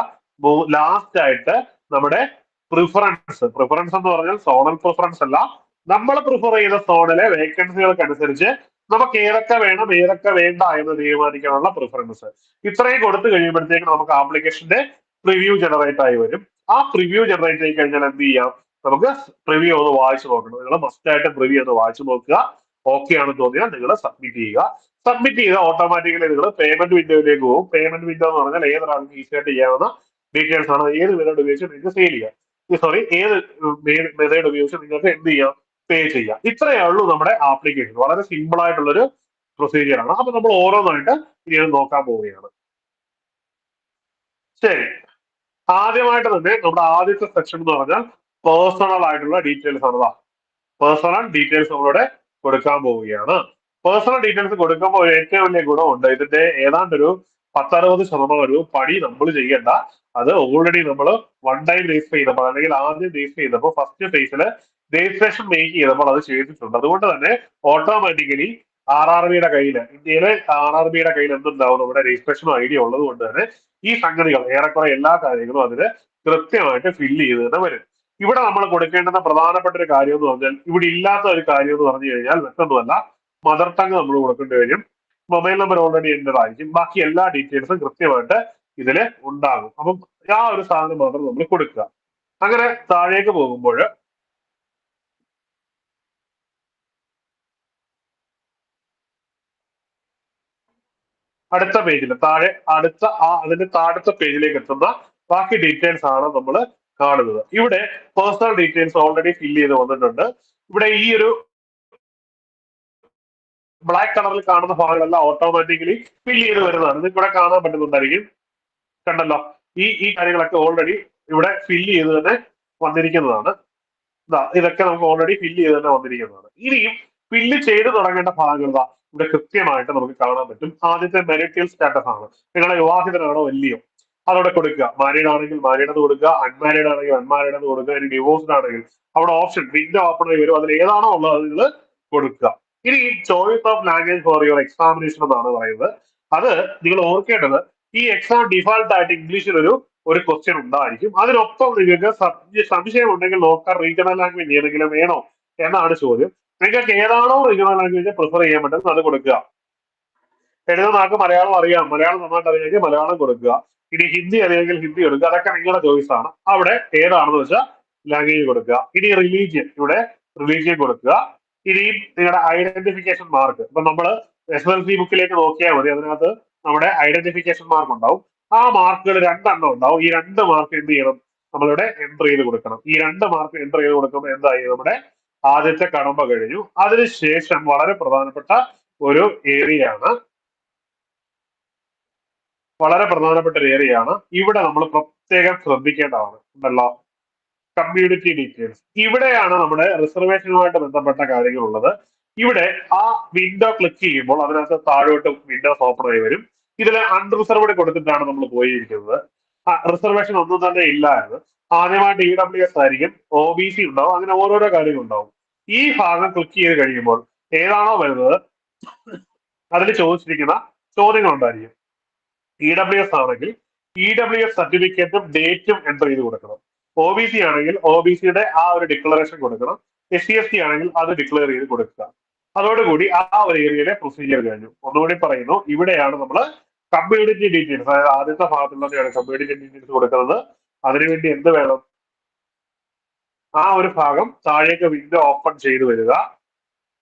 ലാസ്റ്റ് ആയിട്ട് നമ്മുടെ പ്രിഫറൻസ് എന്ന് പറഞ്ഞാൽ സോണൽ പ്രിഫറൻസ് അല്ല, നമ്മൾ പ്രിഫർ ചെയ്യുന്ന സോണിലെ വേക്കൻസികൾക്ക് അനുസരിച്ച് നമുക്ക് ഏതൊക്കെ വേണം ഏതൊക്കെ വേണ്ട എന്ന് തീരുമാനിക്കാനുള്ള പ്രിഫറൻസ്. ഇത്രയും കൊടുത്തു കഴിയുമ്പോഴത്തേക്ക് നമുക്ക് ആപ്ലിക്കേഷന്റെ പ്രിവ്യൂ ജനറേറ്റ് ആയി വരും. ആ പ്രിവ്യൂ ജനറേറ്റ് ആയി കഴിഞ്ഞാൽ എന്ത് ചെയ്യാം, നമുക്ക് പ്രിവ്യൂ ഒന്ന് വായിച്ചു നോക്കണം. നിങ്ങൾ മസ്റ്റ് ആയിട്ട് പ്രിവ്യൂ ഒന്ന് വായിച്ചു നോക്കുക. ഓക്കെ ആണെന്ന് തോന്നിയാൽ നിങ്ങൾ സബ്മിറ്റ് ചെയ്യുക. സബ്മിറ്റ് ചെയ്താൽ ഓട്ടോമാറ്റിക്കലി നിങ്ങൾ പേയ്മെന്റ് വിൻഡോയിലേക്ക് പോകും. പേയ്മെന്റ് വിൻഡോ എന്ന് പറഞ്ഞാൽ ഏതൊരാൾക്ക് ഈസി ആയിട്ട് ചെയ്യാവുന്ന ഡീറ്റെയിൽസ് ആണ്. ഏത് മെത്തേഡ് ഉപയോഗിച്ച് നിങ്ങൾക്ക് സെയിൽ ചെയ്യാം, ഏത് മെത്തേഡ് ഉപയോഗിച്ച് നിങ്ങൾക്ക് എന്ത് ചെയ്യാം, പേ ചെയ്യാം. ഇത്രയേ ഉള്ളൂ നമ്മുടെ ആപ്ലിക്കേഷൻ. വളരെ സിമ്പിൾ ആയിട്ടുള്ളൊരു പ്രൊസീജിയർ ആണ്. അപ്പൊ നമ്മൾ ഓരോന്നായിട്ട് ഇനി അത് നോക്കാൻ പോവുകയാണ്. ശരി, ആദ്യമായിട്ട് തന്നെ നമ്മുടെ ആദ്യത്തെ സെക്ഷൻ എന്ന് പറഞ്ഞാൽ പേഴ്സണൽ ആയിട്ടുള്ള ഡീറ്റെയിൽസ് ആണ്. പേഴ്സണൽ ഡീറ്റെയിൽസ് നമ്മളിവിടെ കൊടുക്കാൻ പോവുകയാണ്. പേഴ്സണൽ ഡീറ്റെയിൽസ് കൊടുക്കുമ്പോൾ ഏറ്റവും വലിയ ഗുണമുണ്ട്. ഇതിന്റെ ഏതാണ്ടൊരു 10-60% പണി നമ്മൾ ചെയ്യേണ്ട. അത് ഓൾറെഡി നമ്മൾ വൺ ടൈം രജിസ്റ്റർ ചെയ്തപ്പോൾ അല്ലെങ്കിൽ ആദ്യം രജിസ്റ്റർ ചെയ്തപ്പോൾ ഫസ്റ്റ് ഫേസിൽ രജിസ്ട്രേഷൻ മേക്ക് ചെയ്തപ്പോൾ അത് ചെയ്തിട്ടുണ്ട്. അതുകൊണ്ട് തന്നെ ഓട്ടോമാറ്റിക്കലി RRBയുടെ കയ്യിൽ, ഇന്ത്യയിലെ RRBയുടെ കയ്യിൽ എന്തുണ്ടാവും, നമ്മുടെ രജിസ്ട്രേഷൻ ഐഡിയ ഉള്ളത് കൊണ്ട് തന്നെ ഈ സംഗതികൾ ഏറെക്കുറെ എല്ലാ കാര്യങ്ങളും അതിന് കൃത്യമായിട്ട് ഫില്ല് ചെയ്ത് തന്നെ വരും. ഇവിടെ നമ്മൾ കൊടുക്കേണ്ടുന്ന പ്രധാനപ്പെട്ട ഒരു കാര്യം എന്ന് പറഞ്ഞാൽ, ഇവിടെ ഇല്ലാത്ത ഒരു കാര്യം എന്ന് പറഞ്ഞു കഴിഞ്ഞാൽ മറ്റൊന്നുമല്ല, മദർ ടങ് നമ്മൾ കൊടുക്കേണ്ടി വരും. മൊബൈൽ നമ്പർ ഓൾറെഡി എൻ്റർ ആയിരിക്കും. ബാക്കി എല്ലാ ഡീറ്റെയിൽസും കൃത്യമായിട്ട് ഇതിൽ ഉണ്ടാകും. അപ്പം ആ ഒരു സാധനം മാത്രം നമ്മൾ കൊടുക്കുക. അങ്ങനെ താഴേക്ക് പോകുമ്പോൾ അടുത്ത പേജിൽ താഴെ അതിന്റെ താഴത്തെ പേജിലേക്ക് എത്തുന്ന ബാക്കി ഡീറ്റെയിൽസ് ആണ് നമ്മൾ കാണുന്നത്. ഇവിടെ പേഴ്സണൽ ഡീറ്റെയിൽസ് ഓൾറെഡി ഫില്ല് ചെയ്ത് വന്നിട്ടുണ്ട്. ഇവിടെ ഈ ഒരു ബ്ലാക്ക് കളറിൽ കാണുന്ന ഭാഗങ്ങളെല്ലാം ഓട്ടോമാറ്റിക്കലി ഫില്ല് ചെയ്ത് വരുന്നതാണ്. നിങ്ങൾക്ക് ഇവിടെ കാണാൻ പറ്റുന്നുണ്ടായിരിക്കും. കണ്ടല്ലോ, ഈ കാര്യങ്ങളൊക്കെ ഓൾറെഡി ഇവിടെ ഫില്ല് ചെയ്ത് തന്നെ വന്നിരിക്കുന്നതാണ്. ഇതൊക്കെ നമുക്ക് ഓൾറെഡി ഫില്ല് ചെയ്ത് തന്നെ വന്നിരിക്കുന്നതാണ്. ഇനിയും ഫില്ല് ചെയ്ത് തുടങ്ങേണ്ട ഭാഗങ്ങൾ ഇവിടെ കൃത്യമായിട്ട് നമുക്ക് കാണാൻ പറ്റും. ആദ്യത്തെ മെരിറ്റൽ സ്റ്റാറ്റസ് ആണ്. നിങ്ങളെ വിവാഹിതനാണോ അല്ലയോ, അതവിടെ കൊടുക്കുക. മാരീഡ് ആണെങ്കിൽ മാരീഡ് കൊടുക്കുക, അൺമാരീഡ് ആണെങ്കിൽ അൺമാരീഡ് എന്ന് കൊടുക്കുക. ഇനി ഡിവോഴ്സ്ഡ് ആണെങ്കിൽ അവിടെ ഓപ്ഷൻ വിൻഡോ ഓപ്പൺ ആയി വരും. അതിൽ ഏതാണോ ഉള്ളത് അത് നിങ്ങൾ കൊടുക്കുക. ഇനി choice of language for your examination എന്നാണ് പറയുന്നത്. അത് നിങ്ങൾ ഓർക്കേണ്ടത്, ഈ എക്സാം ഡിഫാൾട്ട് ആയിട്ട് ഇംഗ്ലീഷിൽ ഒരു ക്വസ്റ്റ്യൻ ഉണ്ടായിരിക്കും. അതിനൊപ്പം നിങ്ങൾക്ക് സംശയം ഉണ്ടെങ്കിൽ നോക്കാൻ റീജിയണൽ ലാംഗ്വേജ് ഏതെങ്കിലും വേണോ എന്നാണ് ചോദ്യം. നിങ്ങൾക്ക് ഏതാണോ റീജിയണൽ ലാംഗ്വേജ് പ്രിഫർ ചെയ്യാൻ പറ്റുന്നത് അത് കൊടുക്കുക. എഴുതുന്ന ആൾക്ക് മലയാളം അറിയാം, മലയാളം നന്നായിട്ട് അറിയാമെങ്കിൽ മലയാളം കൊടുക്കുക. ഇനി ഹിന്ദി അറിയാമെങ്കിൽ ഹിന്ദി കൊടുക്കുക. അതൊക്കെ നിങ്ങളുടെ ചോയ്സ് ആണ്. അവിടെ ഏതാണെന്ന് വെച്ചാൽ ലാംഗ്വേജ് കൊടുക്കുക. ഇനി റിലീജിയൻ, ഇവിടെ റിലീജിയൻ കൊടുക്കുക. ഇനിയും നിങ്ങളുടെ ഐഡന്റിഫിക്കേഷൻ മാർക്ക്, ഇപ്പൊ നമ്മൾ SSLC ബുക്കിലേക്ക് നോക്കിയാൽ മതി. അതിനകത്ത് നമ്മുടെ ഐഡന്റിഫിക്കേഷൻ മാർക്ക് ഉണ്ടാവും. ആ മാർക്കുകൾ 2 എണ്ണം ഉണ്ടാവും. ഈ 2 മാർക്ക് എന്ത് ചെയ്യണം, നമ്മളിവിടെ എൻ്റർ ചെയ്ത് കൊടുക്കണം. ഈ 2 മാർക്ക് എൻ്റർ ചെയ്ത് കൊടുക്കുമ്പോൾ എന്തായി, നമ്മുടെ ആദ്യത്തെ കടമ്പ കഴിഞ്ഞു. അതിനുശേഷം വളരെ പ്രധാനപ്പെട്ട ഒരു ഏരിയയാണ്, ഇവിടെ നമ്മൾ പ്രത്യേകം ശ്രദ്ധിക്കേണ്ടതാണ്. ഉണ്ടല്ലോ, കമ്മ്യൂണിറ്റി ഡീറ്റെയിൽസ്. ഇവിടെയാണ് നമ്മുടെ റിസർവേഷനുമായിട്ട് ബന്ധപ്പെട്ട കാര്യങ്ങളുള്ളത്. ഇവിടെ ആ വിൻഡോ ക്ലിക്ക് ചെയ്യുമ്പോൾ അതിനകത്ത് താഴോട്ട് വിൻഡോസ് ഓപ്പൺ ആയി വരും. ഇതിൽ അൺറിസർവ്ഡ് കൊടുത്തിട്ടാണ് നമ്മൾ പോയിരിക്കുന്നത്. റിസർവേഷൻ ഒന്നും തന്നെ ഇല്ല എന്ന്. ആദ്യമായിട്ട് EWS ആയിരിക്കും, OBC ഉണ്ടാവും, അങ്ങനെ ഓരോരോ കാര്യങ്ങളുണ്ടാവും. ഈ ഭാഗം ക്ലിക്ക് ചെയ്ത് കഴിയുമ്പോൾ ഏതാണോ വരുന്നത് അതിൽ ചോദിച്ചിരിക്കുന്ന ചോദ്യങ്ങൾ ഉണ്ടായിരിക്കും. EWS ആണെങ്കിൽ EWS സർട്ടിഫിക്കറ്റും ഡേറ്റും എൻ്റർ ചെയ്ത് കൊടുക്കണം. OBC ആണെങ്കിൽ OBCയുടെ ആ ഒരു ഡിക്ലറേഷൻ കൊടുക്കണം. SC/ST ആണെങ്കിൽ അത് ഡിക്ലെയർ ചെയ്ത് കൊടുക്കുക. അതോടുകൂടി ആ ഒരു ഏരിയയിലെ പ്രൊസീജിയർ കഴിഞ്ഞു. ഒന്നുകൂടി പറയുന്നു, ഇവിടെയാണ് നമ്മൾ കമ്മ്യൂണിറ്റി ഡീറ്റെയിൽസ്, അതായത് ആദ്യത്തെ ഭാഗത്തുള്ളതാണ് കമ്മ്യൂണിറ്റി ഡീറ്റെയിൽസ് കൊടുക്കുന്നത്. അതിനുവേണ്ടി എന്ത് വേണം, ആ ഒരു ഭാഗം താഴേക്ക് വിൻഡോ ഓപ്പൺ ചെയ്ത് വരിക.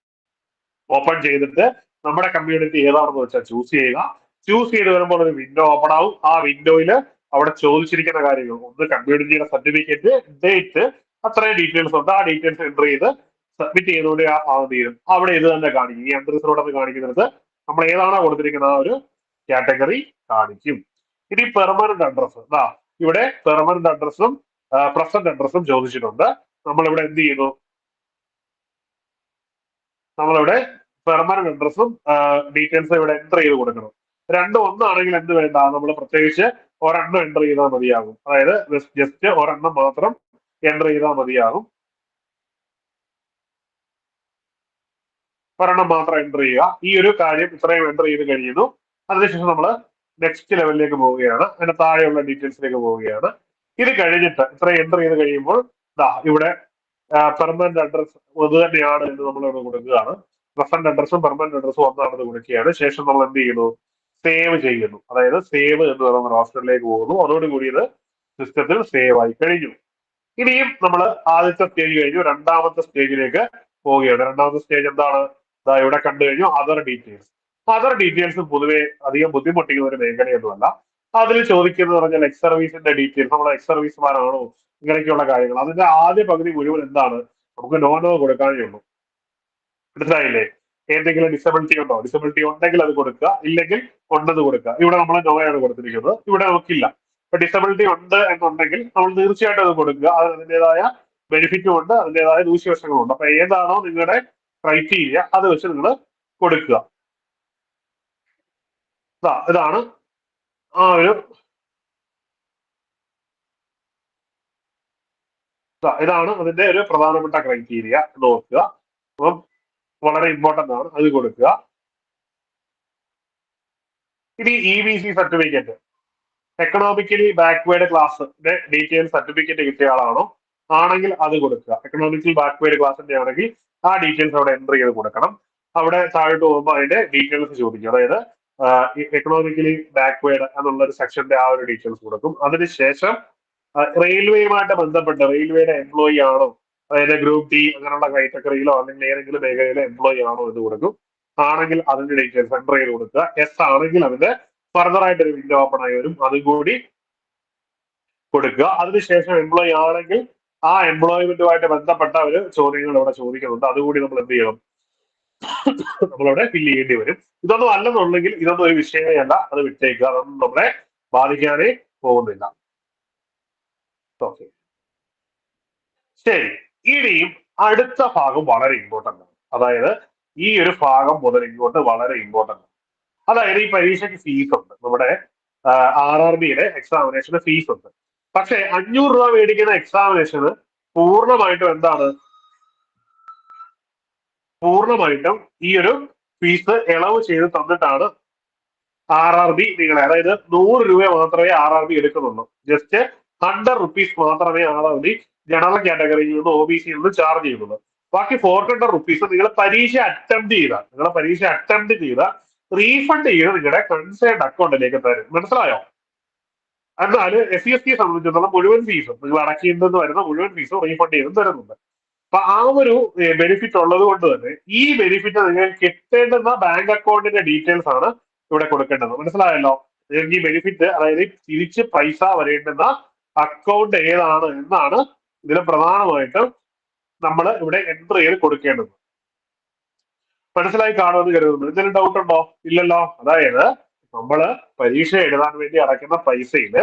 ഓപ്പൺ ചെയ്തിട്ട് നമ്മുടെ കമ്മ്യൂണിറ്റി ഏതാണെന്ന് വെച്ചാൽ ചൂസ് ചെയ്യുക. ചൂസ് ചെയ്ത് വരുമ്പോൾ ഒരു വിൻഡോ ഓപ്പൺ ആവും. ആ വിൻഡോയിൽ അവിടെ ചോദിച്ചിരിക്കുന്ന കാര്യങ്ങൾ, ഒന്ന് കമ്മ്യൂണിറ്റിയുടെ സർട്ടിഫിക്കറ്റ്, ഡേറ്റ്, അത്രയും ഡീറ്റെയിൽസ് ഉണ്ട്. ആ ഡീറ്റെയിൽസ് എൻ്റർ ചെയ്ത് സബ്മിറ്റ് ചെയ്തുകൊണ്ട് ആ ഭാഗം തീരും. അവിടെ ഇത് തന്നെ കാണിക്കും. ഈ അണ്ടർസ്കോർ കാണിക്കുന്നത് നമ്മൾ ഏതാണോ കൊടുത്തിരിക്കുന്ന ആ ഒരു കാറ്റഗറി കാണിക്കും. ഇനി പെർമനന്റ് അഡ്രസ്, ഇവിടെ പെർമനന്റ് അഡ്രസ്സും പ്രസന്റ് അഡ്രസ്സും ചോദിച്ചിട്ടുണ്ട്. നമ്മളിവിടെ എന്ത് ചെയ്യുന്നു, നമ്മളിവിടെ പെർമനന്റ് അഡ്രസ്സും ഡീറ്റെയിൽസും ഇവിടെ എൻ്റർ ചെയ്ത് കൊടുക്കണം. രണ്ടും ഒന്നാണെങ്കിൽ എന്ത് വേണ്ട, നമ്മൾ പ്രത്യേകിച്ച് ഒരെണ്ണം എൻ്റർ ചെയ്താൽ മതിയാകും. അതായത് ജസ്റ്റ് ഒരെണ്ണം മാത്രം എൻ്റർ ചെയ്താൽ മതിയാകും. ഒരെണ്ണം മാത്രം എൻ്റർ ചെയ്യുക. ഈ ഒരു കാര്യം ഇത്രയും എൻ്റർ ചെയ്ത് കഴിയുന്നു. അതിനുശേഷം നമ്മൾ നെക്സ്റ്റ് ലെവലിലേക്ക് പോവുകയാണ്. അതിന്റെ താഴെയുള്ള ഡീറ്റെയിൽസിലേക്ക് പോവുകയാണ്. ഇത് കഴിഞ്ഞിട്ട് ഇത്രയും എൻ്റർ ചെയ്ത് കഴിയുമ്പോൾ ഇവിടെ പെർമനന്റ് അഡ്രസ് അത് തന്നെയാണ് എന്ന് നമ്മൾ ഇവിടെ കൊടുക്കുകയാണ്. പ്രസന്റ് അഡ്രസ്സും പെർമനന്റ് അഡ്രസ്സും ഒന്നാണെന്ന് കൊടുക്കുകയാണ്. ശേഷം നമ്മൾ എന്ത് ചെയ്യുന്നു, സേവ് ചെയ്യുന്നു. അതായത് സേവ് എന്ന് പറയുന്ന ഓപ്ഷനിലേക്ക് പോകുന്നു. അതോടുകൂടി ഇത് സിസ്റ്റത്തിൽ സേവ് ആയി കഴിഞ്ഞു. ഇനിയും നമ്മൾ ആദ്യത്തെ സ്റ്റേജ് കഴിഞ്ഞു, രണ്ടാമത്തെ സ്റ്റേജിലേക്ക് പോവുകയാണ്. രണ്ടാമത്തെ സ്റ്റേജ് എന്താണ്, ഇവിടെ കണ്ടു കഴിഞ്ഞു, അതർ ഡീറ്റെയിൽസ്. അതർ ഡീറ്റെയിൽസ് പൊതുവെ അധികം ബുദ്ധിമുട്ടിക്കുന്ന ഒരു മേഖലയൊന്നുമല്ല. അതിൽ ചോദിക്കുന്നത് പറഞ്ഞാൽ എക്സ് സർവീസിന്റെ ഡീറ്റെയിൽസ്, നമ്മൾ എക്സ് സർവീസ്മാനാണോ, ഇങ്ങനെയൊക്കെയുള്ള കാര്യങ്ങൾ. അതിന്റെ ആദ്യ പകുതി മുഴുവൻ എന്താണ്, നമുക്ക് നോ കൊടുക്കാനേ ഉള്ളൂ. മനസ്സിലായില്ലേ? എന്തെങ്കിലും ഡിസബിലിറ്റി ഉണ്ടോ, ഡിസബിലിറ്റി ഉണ്ടെങ്കിൽ അത് കൊടുക്കുക, ഇല്ലെങ്കിൽ ഉണ്ടെന്ന് കൊടുക്കുക. ഇവിടെ നമ്മൾ നോയാണ് കൊടുത്തിരിക്കുന്നത്, ഇവിടെ നമുക്കില്ല. ഇപ്പൊ ഡിസബിലിറ്റി ഉണ്ട് എന്നുണ്ടെങ്കിൽ നമ്മൾ തീർച്ചയായിട്ടും അത് കൊടുക്കുക. അത് അതിൻ്റെതായ ബെനിഫിറ്റും ഉണ്ട്, അതിൻ്റെതായ ദൂഷ്യവശങ്ങളും ഉണ്ട്. അപ്പൊ ഏതാണോ നിങ്ങളുടെ ക്രൈറ്റീരിയ അത് വെച്ച് നിങ്ങൾ കൊടുക്കുക. ഇതാണ് ആ ഒരു ഇതാണ് അതിന്റെ ഒരു പ്രധാനപ്പെട്ട ക്രൈറ്റീരിയ നോക്കുക. അപ്പം വളരെ ഇമ്പോർട്ടന്റ് ആണ്, അത് കൊടുക്കുക. ഇനി EBC സർട്ടിഫിക്കറ്റ്, എക്കണോമിക്കലി ബാക്ക്വേർഡ് ക്ലാസ്സിന്റെ ഡീറ്റെയിൽ സർട്ടിഫിക്കറ്റ് കിട്ടിയ ആളാണോ, ആണെങ്കിൽ അത് കൊടുക്കുക. എക്കണോമിക്കലി ബാക്ക്വേർഡ് ക്ലാസ്സിന്റെ ആണെങ്കിൽ ആ ഡീറ്റെയിൽസ് അവിടെ എൻ്റർ ചെയ്ത് കൊടുക്കണം. അവിടെ താഴോട്ട് പോകുമ്പോൾ അതിന്റെ ഡീറ്റെയിൽസ് ചോദിക്കും. അതായത് എക്കണോമിക്കലി ബാക്ക്വേർഡ് എന്നുള്ള ഒരു സെക്ഷന്റെ ആ ഒരു ഡീറ്റെയിൽസ് കൊടുക്കും. അതിനുശേഷം റെയിൽവേയുമായിട്ട് ബന്ധപ്പെട്ട് റെയിൽവേയുടെ എംപ്ലോയി ആണോ, അതായത് ഗ്രൂപ്പ് ഡി അങ്ങനെയുള്ള കാറ്റഗറിയിലോ അല്ലെങ്കിൽ ഏതെങ്കിലും മേഖലയിലെ എംപ്ലോയി ആണോ എന്ന് കൊടുക്കും. ആണെങ്കിൽ അതിന്റെ ഡീറ്റെയിൽസ് എൻ്റർ ചെയ്ത് കൊടുക്കുക. എസ് ആണെങ്കിൽ അതിന്റെ ഫർദർ ആയിട്ട് ഒരു വിൻഡോ ഓപ്പൺ ആയി വരും, അതും കൂടി കൊടുക്കുക. അതിനുശേഷം എംപ്ലോയി ആണെങ്കിൽ ആ എംപ്ലോയ്മെന്റുമായിട്ട് ബന്ധപ്പെട്ട ഒരു ചോദ്യങ്ങൾ ഇവിടെ ചോദിക്കുന്നുണ്ട്, അതുകൂടി നമ്മൾ എന്ത് ചെയ്യണം, നമ്മളവിടെ ഫില്ല് ചെയ്യേണ്ടി വരും. ഇതൊന്നും അല്ലെന്നുണ്ടെങ്കിൽ ഇതൊന്നും ഒരു വിഷയമേ അല്ല, അത് വിട്ടേക്കുക, അതൊന്നും നമ്മളെ ബാധിക്കാനേ പോകുന്നില്ല. ഓക്കെ, ശരി. ഇനിയും അടുത്ത ഭാഗം വളരെ ഇമ്പോർട്ടന്റ് ആണ്. അതായത് ഈ ഒരു ഭാഗം മുതൽ ഇങ്ങോട്ട് വളരെ ഇമ്പോർട്ടന്റ് ആണ്. അതായത് ഈ പരീക്ഷയ്ക്ക് ഫീസ് ഉണ്ട്, നമ്മുടെ RRBയുടെ എക്സാമിനേഷന് ഫീസ് ഉണ്ട്. പക്ഷെ 500 രൂപ മേടിക്കുന്ന എക്സാമിനേഷന് പൂർണ്ണമായിട്ടും എന്താണ്, പൂർണ്ണമായിട്ടും ഈ ഒരു ഫീസ് ഇളവ് ചെയ്ത് തന്നിട്ടാണ് RRB നിങ്ങളെ, അതായത് 100 രൂപ മാത്രമേ RRB എടുക്കുന്നുള്ളൂ. ജസ്റ്റ് 100 റുപ്പീസ് മാത്രമേ RRB ജനറൽ കാറ്റഗറിയിൽ നിന്ന് OBC നിന്ന് ചാർജ് ചെയ്യുന്നുള്ളൂ. ബാക്കി 400 റുപ്പീസ് നിങ്ങൾ പരീക്ഷ അറ്റംപ്റ്റ് ചെയ്ത റീഫണ്ട് ചെയ്ത് നിങ്ങളുടെ കൺസേൺഡ് അക്കൗണ്ടിലേക്ക് തരും. മനസ്സിലായോ? എന്നാൽ SC/ST സംബന്ധിച്ചിടത്തോളം മുഴുവൻ ഫീസും നിങ്ങൾ അടയ്ക്കേണ്ടെന്ന് വരുന്ന മുഴുവൻ ഫീസും റീഫണ്ട് ചെയ്തും തരുന്നുണ്ട്. അപ്പൊ ആ ഒരു ബെനിഫിറ്റ് ഉള്ളത് കൊണ്ട് തന്നെ ഈ ബെനിഫിറ്റ് നിങ്ങൾക്ക് കിട്ടേണ്ടുന്ന ബാങ്ക് അക്കൗണ്ടിന്റെ ഡീറ്റെയിൽസ് ആണ് ഇവിടെ കൊടുക്കേണ്ടത്. മനസ്സിലായല്ലോ? നിങ്ങൾക്ക് ഈ ബെനിഫിറ്റ്, അതായത് തിരിച്ച് പൈസ വരേണ്ടുന്ന അക്കൗണ്ട് ഏതാണ് എന്നാണ് ഇതിൽ പ്രധാനമായിട്ടും നമ്മൾ ഇവിടെ എൻട്രി ചെയ്ത് കൊടുക്കേണ്ടത്. മനസ്സിലായി കാണുമെന്ന് കരുതുന്നു. എന്തെങ്കിലും ഡൗട്ട് ഉണ്ടോ? ഇല്ലല്ലോ. അതായത് നമ്മള് പരീക്ഷ എഴുതാൻ വേണ്ടി അടയ്ക്കുന്ന പൈസയിൽ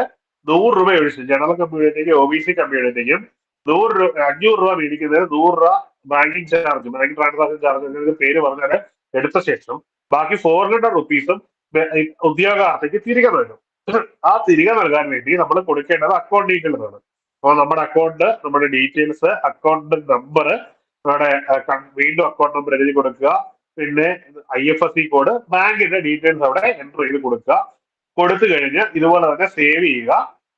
100 രൂപ ഒഴിച്ച് ജനറൽ കമ്മ്യൂണിറ്റിക്കും OBC കമ്മ്യൂണിറ്റിക്കും 500 രൂപ മേടിക്കുന്നതിന് 100 രൂപ banking charge, bank transaction charge പേര് പറഞ്ഞാൽ എടുത്ത ശേഷം ബാക്കി 400 റുപ്പീസും ഉദ്യോഗാർത്ഥിക്ക് തിരികെ നൽകും. ആ തിരികെ നൽകാൻ വേണ്ടി നമ്മൾ കൊടുക്കേണ്ടത് അക്കൗണ്ട് ഡീറ്റെയിൽസ് ആണ്. അപ്പോൾ നമ്മുടെ അക്കൗണ്ട്, നമ്മുടെ ഡീറ്റെയിൽസ്, അക്കൗണ്ട് നമ്പർ, നമ്മുടെ വീണ്ടും അക്കൗണ്ട് നമ്പർ എഴുതി കൊടുക്കുക. പിന്നെ IFSC കോഡ്, ബാങ്കിന്റെ ഡീറ്റെയിൽസ് അവിടെ എൻ്റർ ചെയ്ത് കൊടുക്കുക. കൊടുത്തു കഴിഞ്ഞ് ഇതുപോലെ തന്നെ സേവ് ചെയ്യുക.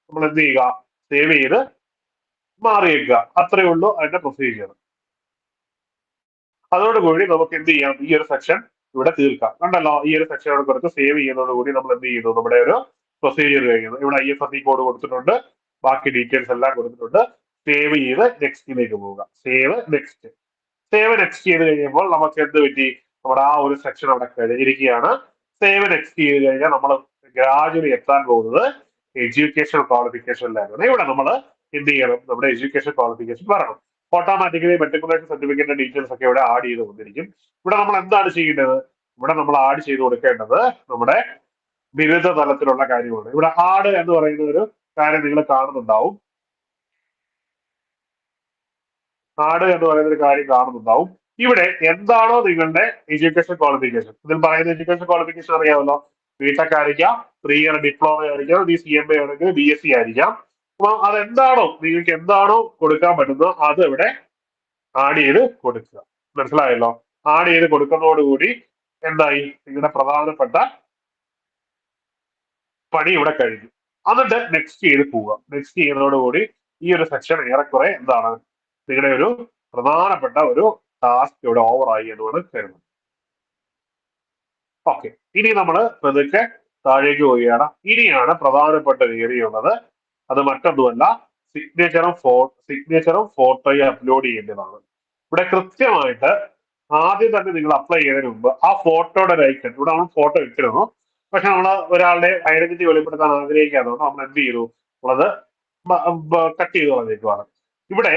നമ്മൾ എന്ത് ചെയ്യുക, സേവ് ചെയ്ത് മാറിയേക്കുക. അത്രയേ ഉള്ളൂ അതിന്റെ പ്രൊസീജിയർ. അതോടുകൂടി നമുക്ക് എന്ത് ചെയ്യാം, ഈ ഒരു സെക്ഷൻ ഇവിടെ തീർക്കാം. കണ്ടല്ലോ, ഈ ഒരു സെക്ഷൻ ഇവിടെ കുറച്ച് സേവ് ചെയ്യുന്നതോടുകൂടി നമ്മൾ എന്ത് ചെയ്യുന്നു, നമ്മുടെ ഒരു പ്രൊസീജിയർ കഴിയുന്നു. ഇവിടെ IFSC കോഡ് കൊടുത്തിട്ടുണ്ട്, ബാക്കി ഡീറ്റെയിൽസ് എല്ലാം കൊടുത്തിട്ടുണ്ട്. സേവ് ചെയ്ത് നെക്സ്റ്റിലേക്ക് പോവുക. സേവ് നെക്സ്റ്റ് ചെയ്ത് കഴിയുമ്പോൾ നമുക്ക് എന്ത് പറ്റി, നമ്മുടെ ആ ഒരു സെക്ഷൻ അവിടെ കഴിഞ്ഞിരിക്കുകയാണ്. സേവ് നെക്സ്റ്റ് ചെയ്ത് കഴിഞ്ഞാൽ നമ്മൾ ഗ്രാജുവലി എത്താൻ പോകുന്നത് എഡ്യൂക്കേഷൻ ക്വാളിഫിക്കേഷനിലാണ്. ഇവിടെ നമ്മൾ എന്ത് ചെയ്യണം, നമ്മുടെ എഡ്യൂക്കേഷൻ ക്വാളിഫിക്കേഷൻ പറയണം. ഓട്ടോമാറ്റിക്കലി മെട്രിക്കുലേഷൻ സർട്ടിഫിക്കറ്റിന്റെ ഡീറ്റെയിൽസ് ഒക്കെ ഇവിടെ ആഡ് ചെയ്ത് വന്നിരിക്കും. ഇവിടെ നമ്മൾ എന്താണ് ചെയ്യേണ്ടത്, ഇവിടെ നമ്മൾ ആഡ് ചെയ്ത് കൊടുക്കേണ്ടത് നമ്മുടെ ബിരുദ തലത്തിലുള്ള കാര്യമാണ്. ഇവിടെ ആഡ് എന്ന് പറയുന്ന ഒരു കാര്യം നിങ്ങൾ കാണുന്നുണ്ടാവും. ആഡ് എന്ന് പറയുന്ന ഒരു കാര്യം കാണുന്നുണ്ടാവും. ഇവിടെ എന്താണോ നിങ്ങളുടെ എഡ്യൂക്കേഷൻ ക്വാളിഫിക്കേഷൻ, ഇതിൽ പറയുന്ന എഡ്യൂക്കേഷൻ ക്വാളിഫിക്കേഷൻ അറിയാമല്ലോ. ബിടെക് ആയിരിക്കാം, 3 ഇയർ ഡിപ്ലോമ ആയിരിക്കാം, CMA ആണെങ്കിൽ BSc ആയിരിക്കാം. അപ്പൊ അതെന്താണോ നിങ്ങൾക്ക് എന്താണോ കൊടുക്കാൻ പറ്റുന്നത് അത് ഇവിടെ ആഡ് ചെയ്ത് കൊടുക്കുക. മനസ്സിലായല്ലോ? ആഡ് ചെയ്ത് കൊടുക്കുന്നതോടുകൂടി എന്തായി, നിങ്ങളുടെ പ്രധാനപ്പെട്ട പണി ഇവിടെ കഴിഞ്ഞു. എന്നിട്ട് നെക്സ്റ്റ് ചെയ്ത് പോവുക. നെക്സ്റ്റ് ചെയ്യുന്നതോടുകൂടി ഈ ഒരു സെക്ഷൻ ഏറെക്കുറെ എന്താണ്, നിങ്ങളുടെ ഒരു പ്രധാനപ്പെട്ട ഒരു ടാസ്ക് ഇവിടെ ഓവറായി എന്നാണ് കരുതുന്നത്. ഓക്കെ, ഇനി നമ്മൾ പതുക്കെ താഴേക്ക് പോവുകയാണ്. ഇനിയാണ് പ്രധാനപ്പെട്ട ഒരു ഏരിയ ഉള്ളത്. അത് മറ്റൊന്നുമല്ല, സിഗ്നേച്ചറും ഫോട്ടോയും അപ്ലോഡ് ചെയ്യേണ്ടതാണ്. ഇവിടെ കൃത്യമായിട്ട് ആദ്യം തന്നെ നിങ്ങൾ അപ്ലൈ ചെയ്യുന്നതിന് മുമ്പ് ആ ഫോട്ടോയുടെ ഒരു ഐക്കൺ, ഇവിടെ നമ്മൾ ഫോട്ടോ ഇട്ടിരുന്നു, പക്ഷെ നമ്മൾ ഒരാളുടെ ഐഡന്റിറ്റി വെളിപ്പെടുത്താൻ ആഗ്രഹിക്കാത്തതുകൊണ്ട് നമ്മൾ എന്ത് ചെയ്തു, ഉള്ളത് കട്ട് ചെയ്ത് കളഞ്ഞേക്കുവാണ്. ഇവിടെ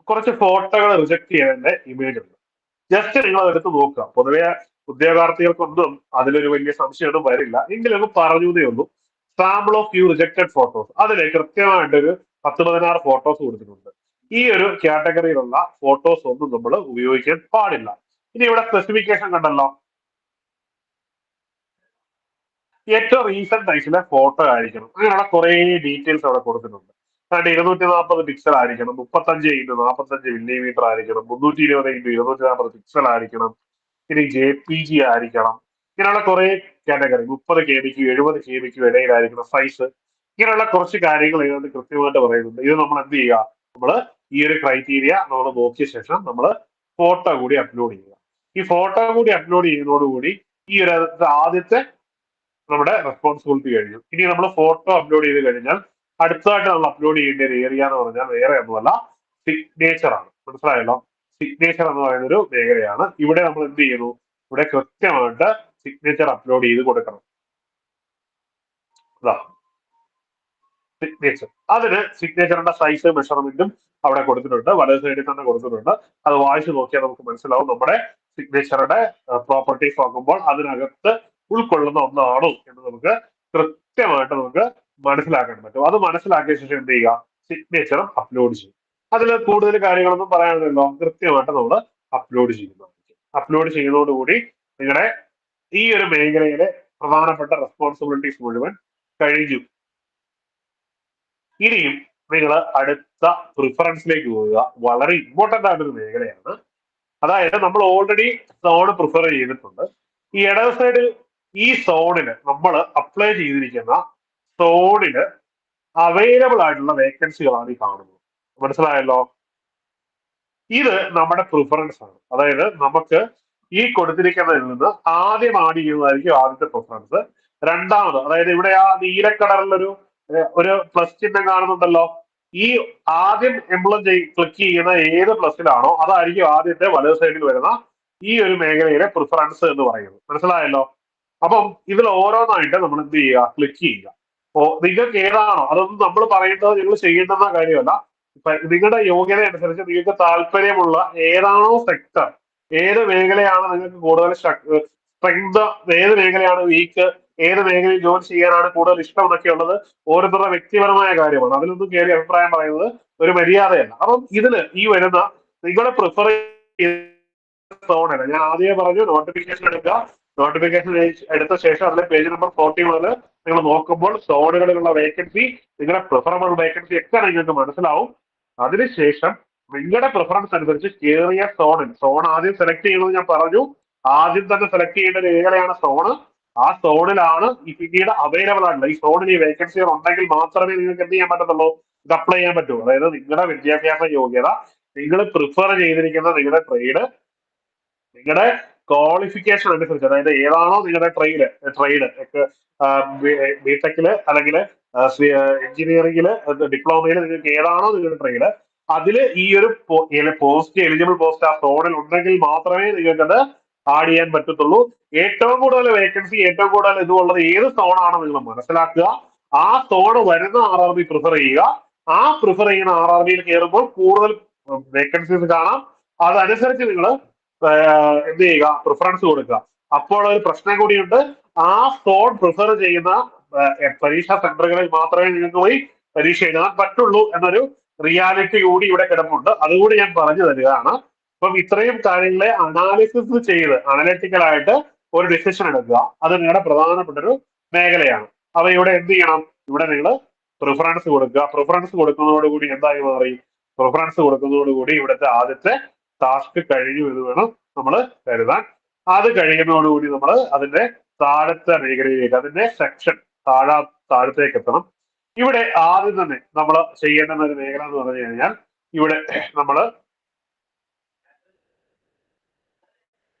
കുറച്ച് ഫോട്ടോകൾ റിജക്ട് ചെയ്തതിന്റെ ഇമേജ് ഉണ്ട്. ജസ്റ്റ് നിങ്ങൾ അതെടുത്ത് നോക്കുക. പൊതുവെ ഉദ്യോഗാർത്ഥികൾക്കൊന്നും അതിലൊരു വലിയ സംശയമൊന്നും വരില്ല, എങ്കിലും പറഞ്ഞതേ ഉള്ളൂ. Sample of few rejected photos, അതിലെ കൃത്യമായിട്ടൊരു 16 ഫോട്ടോസ് കൊടുത്തിട്ടുണ്ട്. ഈ ഒരു കാറ്റഗറിയിലുള്ള ഫോട്ടോസ് ഒന്നും നമ്മൾ ഉപയോഗിക്കാൻ പാടില്ല. ഇനി ഇവിടെ സ്പെസിഫിക്കേഷൻ കണ്ടല്ലോ, ഏറ്റവും റീസെന്റ് ആയിട്ടുള്ള ഫോട്ടോ ആയിരിക്കണം. അങ്ങനെയുള്ള കുറെ ഡീറ്റെയിൽസ് അവിടെ കൊടുത്തിട്ടുണ്ട്. അതായത് 240 പിക്സൽ ആയിരിക്കണം, 35x45 മില്ലിമീറ്റർ ആയിരിക്കണം, 320x240 പിക്സൽ ആയിരിക്കണം, ഇനി JPG ആയിരിക്കണം. ഇങ്ങനെയുള്ള കുറെ കാറ്റഗറി, 30 KB 70 KB ഇടയിലായിരിക്കണം സൈസ്. ഇങ്ങനെയുള്ള കുറച്ച് കാര്യങ്ങൾ ഇതിനകത്ത് കൃത്യമായിട്ട് പറയുന്നുണ്ട്. ഇത് നമ്മൾ എന്ത് ചെയ്യുക, നമ്മൾ ഈ ഒരു ക്രൈറ്റീരിയ നമ്മൾ നോക്കിയ ശേഷം നമ്മൾ ഫോട്ടോ കൂടി അപ്ലോഡ് ചെയ്യുക. ഈ ഫോട്ടോ കൂടി അപ്ലോഡ് ചെയ്യുന്നതോടുകൂടി ഈ ഒരു ആദ്യത്തെ നമ്മുടെ റെസ്പോൺസിബിലിറ്റി കഴിഞ്ഞു. ഇനി നമ്മൾ ഫോട്ടോ അപ്ലോഡ് ചെയ്ത് കഴിഞ്ഞാൽ അടുത്തതായിട്ട് നമ്മൾ അപ്ലോഡ് ചെയ്യേണ്ട ഒരു ഏരിയ എന്ന് പറഞ്ഞാൽ വേറെ ഒന്നുമല്ല, സിഗ്നേച്ചർ ആണ്. മനസ്സിലായല്ലോ? സിഗ്നേച്ചർ എന്ന് പറയുന്ന ഒരു മേഖലയാണ്. ഇവിടെ നമ്മൾ എന്ത് ചെയ്യുന്നു, ഇവിടെ കൃത്യമായിട്ട് സിഗ്നേച്ചർ അപ്ലോഡ് ചെയ്ത് കൊടുക്കണം. സിഗ്നേച്ചർ, അതിന് സിഗ്നേച്ചറിന്റെ സൈസ് മെഷർമെന്റും അവിടെ കൊടുത്തിട്ടുണ്ട്, വലത് സൈഡിൽ തന്നെ കൊടുത്തിട്ടുണ്ട്. അത് വായിച്ചു നോക്കിയാൽ നമുക്ക് മനസ്സിലാവും നമ്മുടെ സിഗ്നേച്ചറുടെ പ്രോപ്പർട്ടീസ് നോക്കുമ്പോൾ അതിനകത്ത് ഉൾക്കൊള്ളുന്ന ഒന്നാണോ എന്ന് നമുക്ക് കൃത്യമായിട്ട് നമുക്ക് മനസ്സിലാക്കാൻ പറ്റും. അത് മനസ്സിലാക്കിയ ശേഷം എന്ത് ചെയ്യുക, സിഗ്നേച്ചറും അപ്ലോഡ് ചെയ്യും. അതിൽ കൂടുതൽ കാര്യങ്ങളൊന്നും പറയാനില്ലല്ലോ, കൃത്യമായിട്ട് നമ്മൾ അപ്ലോഡ് ചെയ്യുന്നതായിരിക്കും. അപ്ലോഡ് ചെയ്യുന്നതോടുകൂടി നിങ്ങളുടെ ഈ ഒരു മേഖലയിലെ പ്രധാനപ്പെട്ട റെസ്പോൺസിബിലിറ്റീസ് മുഴുവൻ കഴിഞ്ഞു. ഇനിയും നിങ്ങൾ അടുത്ത പ്രിഫറൻസിലേക്ക് പോവുക. വളരെ ഇമ്പോർട്ടന്റ് ആയിട്ടൊരു മേഖലയാണ്. അതായത് നമ്മൾ ഓൾറെഡി സോൺ പ്രിഫർ ചെയ്തിട്ടുണ്ട്. ഈ ഇടത് സൈഡിൽ ഈ സോണില് നമ്മൾ അപ്ലൈ ചെയ്തിരിക്കുന്ന സോണില് അവൈലബിൾ ആയിട്ടുള്ള വേക്കൻസികളാണ് ഈ കാണുന്നത്. മനസ്സിലായല്ലോ? ഇത് നമ്മുടെ പ്രിഫറൻസ് ആണ്. അതായത് നമുക്ക് ഈ കൊടുത്തിരിക്കുന്നതിൽ നിന്ന് ആദ്യം ആഡ് ചെയ്യുന്നതായിരിക്കും ആദ്യത്തെ പ്രിഫറൻസ്. രണ്ടാമത്, അതായത് ഇവിടെ ആ നീലക്കടറിലൊരു ഒരു പ്ലസ് ചിഹ്നം കാണുന്നുണ്ടല്ലോ, ഈ ആദ്യം എംബ്ലം ക്ലിക്ക് ചെയ്യുന്ന ഏത് പ്ലസിലാണോ അതായിരിക്കും ആദ്യത്തെ വലത് സൈഡിൽ വരുന്ന ഈ ഒരു മേഖലയിലെ പ്രിഫറൻസ് എന്ന് പറയുന്നത്. മനസ്സിലായല്ലോ? അപ്പം ഇതിൽ ഓരോന്നായിട്ട് നമ്മൾ എന്ത് ചെയ്യുക, ക്ലിക്ക് ചെയ്യുക. നിങ്ങൾക്ക് ഏതാണോ, അതൊന്നും നമ്മൾ പറയുന്നത് നിങ്ങൾ ചെയ്യേണ്ടുന്ന കാര്യമല്ല. നിങ്ങളുടെ യോഗ്യത അനുസരിച്ച് നിങ്ങൾക്ക് താല്പര്യമുള്ള ഏതാണോ സെക്ടർ, ഏത് മേഖലയാണ് നിങ്ങൾക്ക് കൂടുതൽ സ്ട്രെങ്ത്, ഏത് മേഖലയാണ് വീക്ക്, ഏത് മേഖലയിൽ ജോലി ചെയ്യാനാണ് കൂടുതൽ ഇഷ്ടം എന്നൊക്കെ ഉള്ളത് ഓരോരുത്തരുടെ വ്യക്തിപരമായ കാര്യമാണ്. അതിലൊന്നും കയറി അഭിപ്രായം പറയുന്നത് ഒരു മര്യാദയല്ല. അപ്പം ഇതില് ഈ വരുന്ന നിങ്ങളെ പ്രിഫർ സോണല്ല, ഞാൻ ആദ്യമേ പറഞ്ഞു നോട്ടിഫിക്കേഷൻ എടുക്കുക. നോട്ടിഫിക്കേഷൻ എടുത്ത ശേഷം അതിലെ പേജ് നമ്പർ 40 മുതൽ നിങ്ങൾ നോക്കുമ്പോൾ സോണുകളിലുള്ള വേക്കൻസി, നിങ്ങളുടെ പ്രിഫറബിൾ വേക്കൻസി ഒക്കെ നിങ്ങൾക്ക് മനസ്സിലാവും. അതിനുശേഷം നിങ്ങളുടെ പ്രിഫറൻസ് അനുസരിച്ച് കേറിയ സോൺ ആദ്യം സെലക്ട് ചെയ്യുന്നത് ഞാൻ പറഞ്ഞു. ആദ്യം തന്നെ സെലക്ട് ചെയ്യേണ്ട ഒരു ഏരിയയാണ് സോണ്. ആ സോണിലാണ് ഈ പിന്നീട് അവൈലബിൾ ആയിട്ടുള്ള ഈ സോണിൽ ഈ വേക്കൻസികൾ ഉണ്ടെങ്കിൽ മാത്രമേ നിങ്ങൾക്ക് എന്ത് ചെയ്യാൻ പറ്റത്തുള്ളൂ, ഇത് അപ്ലൈ ചെയ്യാൻ പറ്റൂ. അതായത് നിങ്ങളുടെ വിദ്യാഭ്യാസ യോഗ്യത, നിങ്ങൾ പ്രിഫർ ചെയ്തിരിക്കുന്ന നിങ്ങളുടെ ട്രേഡ്, നിങ്ങളുടെ ക്വാളിഫിക്കേഷൻ അനുസരിച്ച്, അതായത് ഏതാണോ നിങ്ങളുടെ ട്രേഡ് ബിടെക്കില് അല്ലെങ്കിൽ എഞ്ചിനീയറിംഗില് ഡിപ്ലോമയില് നിങ്ങൾക്ക് ഏതാണോ നിങ്ങളുടെ ട്രേഡ്, അതിൽ ഈ ഒരു പോസ്റ്റ്, എലിജിബിൾ പോസ്റ്റ് ആ സോണിൽ ഉണ്ടെങ്കിൽ മാത്രമേ നിങ്ങൾക്കത് ആഡ് ചെയ്യാൻ പറ്റത്തുള്ളൂ. ഏറ്റവും കൂടുതൽ വേക്കൻസി, ഏറ്റവും കൂടുതൽ ഇതുള്ളത് ഏത് സോണാണോ നിങ്ങൾ മനസ്സിലാക്കുക. ആ സോൺ വരുന്ന RRB പ്രിഫർ ചെയ്യുക. ആ പ്രിഫർ ചെയ്യുന്ന RRBയിൽ കയറുമ്പോൾ കൂടുതൽ വേക്കൻസീസ് കാണാം. അതനുസരിച്ച് നിങ്ങൾ എന്ത് ചെയ്യുക, പ്രിഫറൻസ് കൊടുക്കുക. അപ്പോൾ ഒരു പ്രശ്നം കൂടിയുണ്ട്, ആ സോൺ പ്രിഫർ ചെയ്യുന്ന പരീക്ഷാ സെന്ററുകളിൽ മാത്രമേ നിങ്ങൾക്ക് പോയി പരീക്ഷ എഴുതാൻ പറ്റുള്ളൂ എന്നൊരു റിയാലിറ്റി കൂടി ഇവിടെ കിടപ്പുണ്ട്. അതുകൂടി ഞാൻ പറഞ്ഞു തരികയാണ്. അപ്പം ഇത്രയും കാര്യങ്ങളെ അനാലിസിസ് ചെയ്ത് അനലിറ്റിക്കലായിട്ട് ഒരു ഡിസിഷൻ എടുക്കുക. അത് നിങ്ങളുടെ പ്രധാനപ്പെട്ട ഒരു മേഖലയാണ്. അപ്പൊ ഇവിടെ എന്ത് ചെയ്യണം, ഇവിടെ നിങ്ങൾ പ്രിഫറൻസ് കൊടുക്കുക. പ്രിഫറൻസ് കൊടുക്കുന്നതോടുകൂടി എന്തായി മാറി, പ്രിഫറൻസ് കൊടുക്കുന്നതോടുകൂടി ഇവിടുത്തെ ആദ്യത്തെ ടാസ്ക് കഴിഞ്ഞു എന്ന് വേണം നമ്മൾ കരുതാൻ. അത് കഴിയുന്നതോടുകൂടി നമ്മൾ അതിന്റെ താഴത്തെ മേഖലയിലേക്ക്, അതിന്റെ സെക്ഷൻ താഴത്തേക്ക് എത്തണം. ഇവിടെ ആദ്യം തന്നെ നമ്മൾ ചെയ്യേണ്ടുന്ന ഒരു മേഖല എന്ന് പറഞ്ഞു കഴിഞ്ഞാൽ, ഇവിടെ നമ്മൾ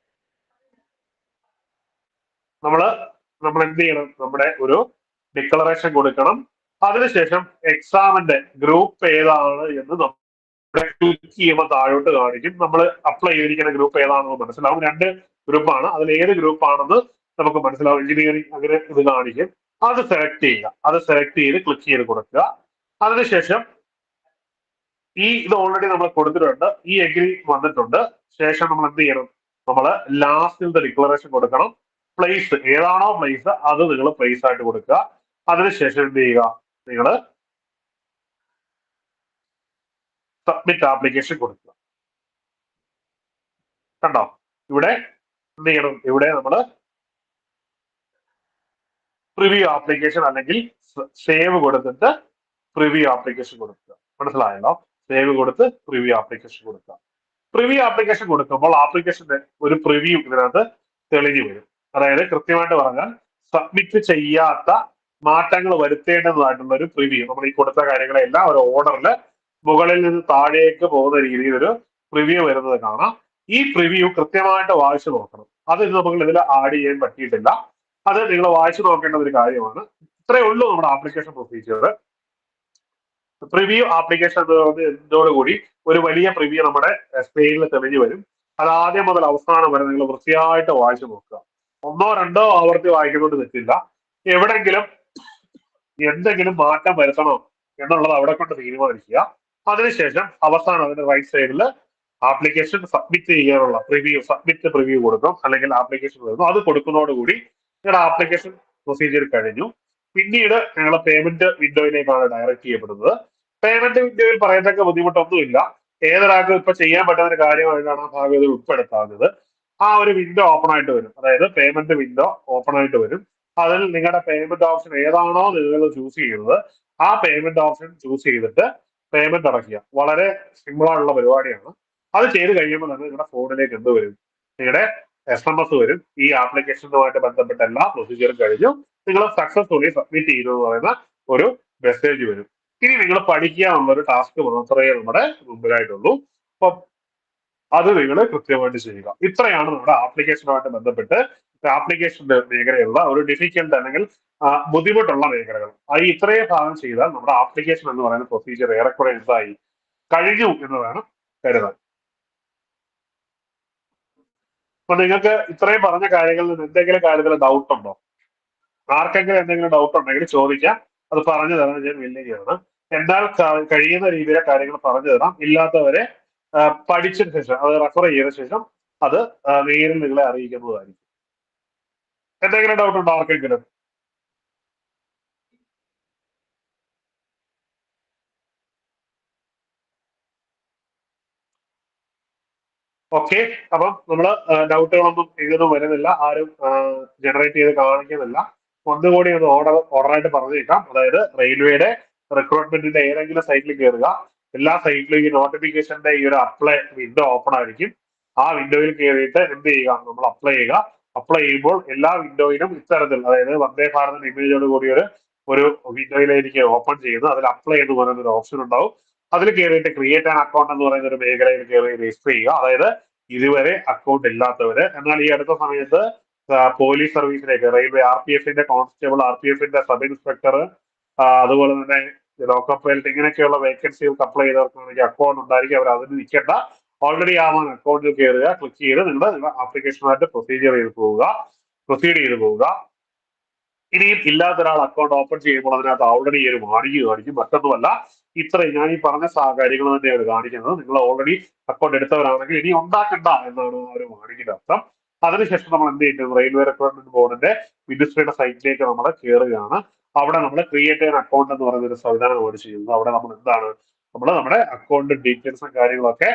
എന്ത് ചെയ്യണം, നമ്മുടെ ഒരു ഡിക്ലറേഷൻ കൊടുക്കണം. അതിനുശേഷം എക്സാമിന്റെ ഗ്രൂപ്പ് ഏതാണ് എന്ന് ഇവിടെ ക്ലിക്ക് ചെയ്യുമ്പോൾ താഴോട്ട് കാണിക്കും. നമ്മൾ അപ്ലൈ ചെയ്തിരിക്കുന്ന ഗ്രൂപ്പ് ഏതാണെന്ന് മനസ്സിലാവും. 2 ഗ്രൂപ്പാണ്, അതിൽ ഏത് ഗ്രൂപ്പാണെന്ന് നമുക്ക് മനസ്സിലാവും. എഞ്ചിനീയറിംഗ് അങ്ങനെ ഇത് കാണിക്കും. അത് സെലക്ട് ചെയ്യുക. അത് സെലക്ട് ചെയ്ത് ക്ലിക്ക് ചെയ്ത് കൊടുക്കുക. അതിനുശേഷം ഇത് ഓൾറെഡി നമ്മൾ കൊടുത്തിട്ടുണ്ട്, ഈ എഗ്രി വന്നിട്ടുണ്ട്. ശേഷം നമ്മൾ എന്ത് ചെയ്യണം, നമ്മൾ ലാസ്റ്റിലത്തെ ഡിക്ലറേഷൻ കൊടുക്കണം. പ്ലേസ് ഏതാണോ പ്ലേസ് അത് നിങ്ങൾ പ്ലേസ് ആയിട്ട് കൊടുക്കുക. അതിനുശേഷം എന്ത് ചെയ്യുക, നിങ്ങൾ സബ്മിറ്റ് ആപ്ലിക്കേഷൻ കൊടുക്കുക. കണ്ടോ? ഇവിടെ എന്ത് ചെയ്യണം? ഇവിടെ നമ്മൾ പ്രിവ്യൂ ആപ്ലിക്കേഷൻ അല്ലെങ്കിൽ സേവ് കൊടുത്തിട്ട് പ്രിവ്യൂ ആപ്ലിക്കേഷൻ കൊടുക്കുക. മനസ്സിലായല്ലോ? സേവ് കൊടുത്ത് പ്രിവ്യൂ ആപ്ലിക്കേഷൻ കൊടുക്കുക. പ്രിവ്യൂ ആപ്ലിക്കേഷൻ കൊടുക്കുമ്പോൾ ആപ്ലിക്കേഷന്റെ ഒരു പ്രിവ്യൂ ഇതിനകത്ത് തെളിഞ്ഞു വരും. അതായത് കൃത്യമായിട്ട് പറഞ്ഞാൽ സബ്മിറ്റ് ചെയ്യാത്ത മാറ്റങ്ങൾ വരുത്തേണ്ടതായിട്ടുള്ള ഒരു പ്രിവ്യൂ, നമ്മൾ ഈ കൊടുത്ത കാര്യങ്ങളെല്ലാം ഒരു ഓർഡറിൽ മുകളിൽ നിന്ന് താഴേക്ക് പോകുന്ന രീതിയിൽ ഒരു പ്രിവ്യൂ വരുന്നത് കാണാം. ഈ പ്രിവ്യൂ കൃത്യമായിട്ട് വായിച്ചു നോക്കണം. അത് നമുക്ക് ഇതിൽ ആഡ് ചെയ്യാൻ പറ്റിയിട്ടില്ല. അത് നിങ്ങൾ വായിച്ചു നോക്കേണ്ട ഒരു കാര്യമാണ്. ഇത്രയേ ഉള്ളൂ നമ്മുടെ ആപ്ലിക്കേഷൻ പ്രൊസീജിയർ. പ്രിവ്യൂ ആപ്ലിക്കേഷൻ എന്നതോടുകൂടി ഒരു വലിയ പ്രിവ്യൂ നമ്മുടെ സ്ക്രീനിൽ തെളിഞ്ഞു വരും. അത് ആദ്യം മുതൽ അവസാനം വരെ നിങ്ങൾ വൃത്തിയായിട്ട് വായിച്ചു നോക്കുക. ഒന്നോ രണ്ടോ ആവർത്തി വായിക്കുന്നതുകൊണ്ട് തെറ്റില്ല. എവിടെങ്കിലും എന്തെങ്കിലും മാറ്റം വരുത്തണോ എന്നുള്ളത് അവിടെ കൊണ്ട് തീരുമാനിക്കുക. അതിനുശേഷം അവസാനം അതിന്റെ റൈറ്റ് സൈഡിൽ ആപ്ലിക്കേഷൻ സബ്മിറ്റ് ചെയ്യാനുള്ള പ്രിവ്യൂ, സബ്മിറ്റ് പ്രിവ്യൂ കൊടുക്കും, അല്ലെങ്കിൽ ആപ്ലിക്കേഷൻ വരുന്നു. അത് കൊടുക്കുന്നതോടുകൂടി നിങ്ങളുടെ ആപ്ലിക്കേഷൻ പ്രൊസീജിയർ കഴിഞ്ഞു. പിന്നീട് ഞങ്ങൾ പേയ്മെന്റ് വിൻഡോയിലേക്കാണ് ഡയറക്റ്റ് ചെയ്യപ്പെടുന്നത്. പേയ്മെന്റ് വിൻഡോയിൽ പറയത്തക്ക ബുദ്ധിമുട്ടൊന്നുമില്ല. ഏതൊരാൾക്കും ഇപ്പൊ ചെയ്യാൻ പറ്റുന്ന ഒരു കാര്യമായിട്ടാണ് ആ ഭാഗം ഇതിൽ ഉൾപ്പെടുത്താവുന്നത്. ആ ഒരു വിൻഡോ ഓപ്പൺ ആയിട്ട് വരും. അതായത് പേയ്മെന്റ് വിൻഡോ ഓപ്പൺ ആയിട്ട് വരും. അതിൽ നിങ്ങളുടെ പേയ്മെന്റ് ഓപ്ഷൻ ഏതാണോ നിങ്ങൾ ചൂസ് ചെയ്യുന്നത് ആ പേയ്മെന്റ് ഓപ്ഷൻ ചൂസ് ചെയ്തിട്ട് പേയ്മെന്റ് അടയ്ക്കുക. വളരെ സിമ്പിൾ ആയിട്ടുള്ള പരിപാടിയാണ്. അത് ചെയ്ത് കഴിയുമ്പോൾ തന്നെ നിങ്ങളുടെ ഫോണിലേക്ക് എന്ത് വരും? നിങ്ങളുടെ SMS വരും. ഈ ആപ്ലിക്കേഷനുമായിട്ട് ബന്ധപ്പെട്ട എല്ലാ പ്രൊസീജിയറും കഴിഞ്ഞു, നിങ്ങൾ സക്സസ്ഫുള്ളി സബ്മിറ്റ് ചെയ്തു എന്ന് പറയുന്ന ഒരു മെസ്സേജ് വരും. ഇനി നിങ്ങൾ പഠിക്കുക എന്നുള്ളൊരു ടാസ്ക് മാത്രമേ നമ്മുടെ മുമ്പിലായിട്ടുള്ളൂ. അപ്പൊ അത് നിങ്ങൾ കൃത്യമായിട്ട് ചെയ്യുക. ഇത്രയാണ് നമ്മുടെ ആപ്ലിക്കേഷനുമായിട്ട് ബന്ധപ്പെട്ട് ആപ്ലിക്കേഷന്റെ മേഖലയുള്ള ഒരു ഡിഫിക്കൽട്ട് അല്ലെങ്കിൽ ബുദ്ധിമുട്ടുള്ള മേഖലകൾ. ഈ ഇത്രയും ഭാഗം ചെയ്താൽ നമ്മുടെ ആപ്ലിക്കേഷൻ എന്ന് പറയുന്ന പ്രൊസീജിയർ ഏറെക്കുറെ എന്തായി കഴിഞ്ഞു എന്ന് വേണം കരുതാൻ. അപ്പൊ നിങ്ങൾക്ക് ഇത്രയും പറഞ്ഞ കാര്യങ്ങളിൽ നിന്ന് എന്തെങ്കിലും കാര്യത്തിൽ ഡൗട്ട് ഉണ്ടോ? ആർക്കെങ്കിലും എന്തെങ്കിലും ഡൗട്ട് ഉണ്ടെങ്കിൽ ചോദിക്കാം. അത് പറഞ്ഞു തരാൻ ഞാൻ വില്ലിങ്ങാണ്. എന്നാൽ കഴിയുന്ന രീതിയിലെ കാര്യങ്ങൾ പറഞ്ഞു തരാം. ഇല്ലാത്തവരെ പഠിച്ചതിന് ശേഷം, അത് റെഫർ ചെയ്ത ശേഷം അത് നേരിൽ നിങ്ങളെ അറിയിക്കുന്നതായിരിക്കും. എന്തെങ്കിലും ഡൗട്ട് ഉണ്ടോ ആർക്കെങ്കിലും? ഓക്കെ. അപ്പം നമ്മള് ഡൗട്ടുകളൊന്നും ഇതൊന്നും വരുന്നില്ല, ആരും ജനറേറ്റ് ചെയ്ത് കാണിക്കുന്നില്ല. ഒന്നുകൂടി ഒന്ന് ഓർഡറായിട്ട് പറഞ്ഞേക്കാം. അതായത് റെയിൽവേയുടെ റിക്രൂട്ട്മെന്റിന്റെ ഏതെങ്കിലും സൈറ്റിൽ കയറുക. എല്ലാ സൈറ്റിലും ഈ നോട്ടിഫിക്കേഷന്റെ ഈ ഒരു അപ്ലൈ വിൻഡോ ഓപ്പൺ ആയിരിക്കും. ആ വിൻഡോയിൽ കയറിയിട്ട് എന്ത് ചെയ്യുക? നമ്മൾ അപ്ലൈ ചെയ്യുക. അപ്ലൈ ചെയ്യുമ്പോൾ എല്ലാ വിൻഡോയിലും ഇത്തരത്തിൽ, അതായത് വന്ദേ ഭാരത് ഇമേജോട് കൂടി ഒരു വിൻഡോയിലേക്ക് ഓപ്പൺ ചെയ്യുന്നു. അതിൽ അപ്ലൈ എന്ന് പറയുന്ന ഒരു ഓപ്ഷൻ ഉണ്ടാവും. അതിൽ കയറിയിട്ട് ക്രിയേറ്റ് ആൻ അക്കൗണ്ട് എന്ന് പറയുന്ന ഒരു മേഖലയിൽ കയറി രജിസ്റ്റർ ചെയ്യുക. അതായത് ഇതുവരെ അക്കൗണ്ട് ഇല്ലാത്തവര്. എന്നാൽ ഈ അടുത്ത സമയത്ത് പോലീസ് സർവീസിലേക്ക് റെയിൽവേ RPF-ന്റെ കോൺസ്റ്റബിൾ, RPF-ന്റെ സബ് ഇൻസ്പെക്ടർ, അതുപോലെ തന്നെ ലോക്കൽ പൈലറ്റ്, ഇങ്ങനെയൊക്കെയുള്ള വേക്കൻസികൾക്ക് അപ്ലൈ ചെയ്തവർക്കാണെങ്കിൽ അക്കൗണ്ട് ഉണ്ടായിരിക്കും. അവർ അതിന് നിൽക്കേണ്ട. ഓൾറെഡി ആവാൻ അക്കൗണ്ടിൽ കയറുക, ക്ലിക്ക് ചെയ്ത് നിങ്ങളുടെ ആപ്ലിക്കേഷനുമായിട്ട് പ്രൊസീജിയർ ചെയ്ത് പോവുക, പ്രൊസീഡ് ചെയ്ത് പോവുക. ഇനിയും ഇല്ലാത്ത ഒരാൾ അക്കൗണ്ട് ഓപ്പൺ ചെയ്യുമ്പോൾ അതിനകത്ത് ഓൾറെഡി ഒരു വാണിജ്യ കാണിക്കും. മറ്റൊന്നുമല്ല, ഇത്രയും ഞാൻ ഈ പറഞ്ഞ കാര്യങ്ങൾ തന്നെയാണ് കാണിക്കുന്നത്. നിങ്ങൾ ഓൾറെഡി അക്കൗണ്ട് എടുത്തവരാണെങ്കിൽ ഇനി ഉണ്ടാക്കണ്ട എന്നാണ് ആ ഒരു വാണിജ്യയുടെ അർത്ഥം. അതിനുശേഷം നമ്മൾ എന്ത് ചെയ്യുന്നത്? റെയിൽവേ റിക്രൂട്ട്മെന്റ് ബോർഡിന്റെ മിനിസ്ട്രിയുടെ സൈറ്റിലേക്ക് നമ്മൾ കയറുകയാണ്. അവിടെ നമ്മൾ ക്രിയേറ്റ് ചെയ്യാൻ അക്കൗണ്ട് എന്ന് പറയുന്ന ഒരു സംവിധാനമാണ് ചെയ്യുന്നത്. അവിടെ നമ്മൾ എന്താണ്, നമ്മൾ നമ്മുടെ അക്കൗണ്ട് ഡീറ്റെയിൽസും കാര്യങ്ങളൊക്കെ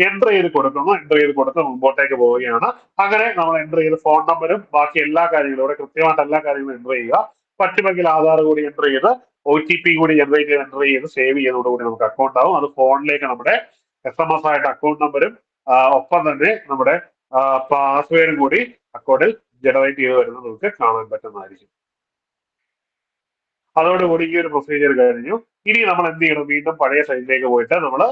എൻ്റർ ചെയ്ത് കൊടുക്കുന്നു. എൻ്റർ ചെയ്ത് കൊടുത്ത് മുമ്പോട്ടേക്ക് പോവുകയാണ്. അങ്ങനെ നമ്മൾ എൻ്റർ ചെയ്ത് ഫോൺ നമ്പരും ബാക്കി എല്ലാ കാര്യങ്ങളും, ഇവിടെ കൃത്യമായിട്ട് എല്ലാ കാര്യങ്ങളും എൻ്റർ ചെയ്യുക. പറ്റുമെങ്കിൽ ആധാർ കൂടി എൻ്റർ ചെയ്ത് OTP കൂടി ജനറേറ്റ് ചെയ്ത് എൻ്റർ ചെയ്ത് സേവ് ചെയ്യുന്നതോടുകൂടി നമുക്ക് അക്കൗണ്ട് ആവും. അത് ഫോണിലേക്ക് നമ്മുടെ SMS ആയിട്ട് അക്കൗണ്ട് നമ്പരും ഒപ്പം തന്നെ നമ്മുടെ പാസ്വേഡും കൂടി അക്കൗണ്ടിൽ ജനറേറ്റ് ചെയ്ത് വരുന്നത് നമുക്ക് കാണാൻ പറ്റുന്നതായിരിക്കും. അതോടുകൂടി ഈ ഒരു പ്രൊസീജിയർ കഴിഞ്ഞു. ഇനി നമ്മൾ എന്ത് ചെയ്യണം? വീണ്ടും പഴയ സൈറ്റിലേക്ക് പോയിട്ട് നമ്മൾ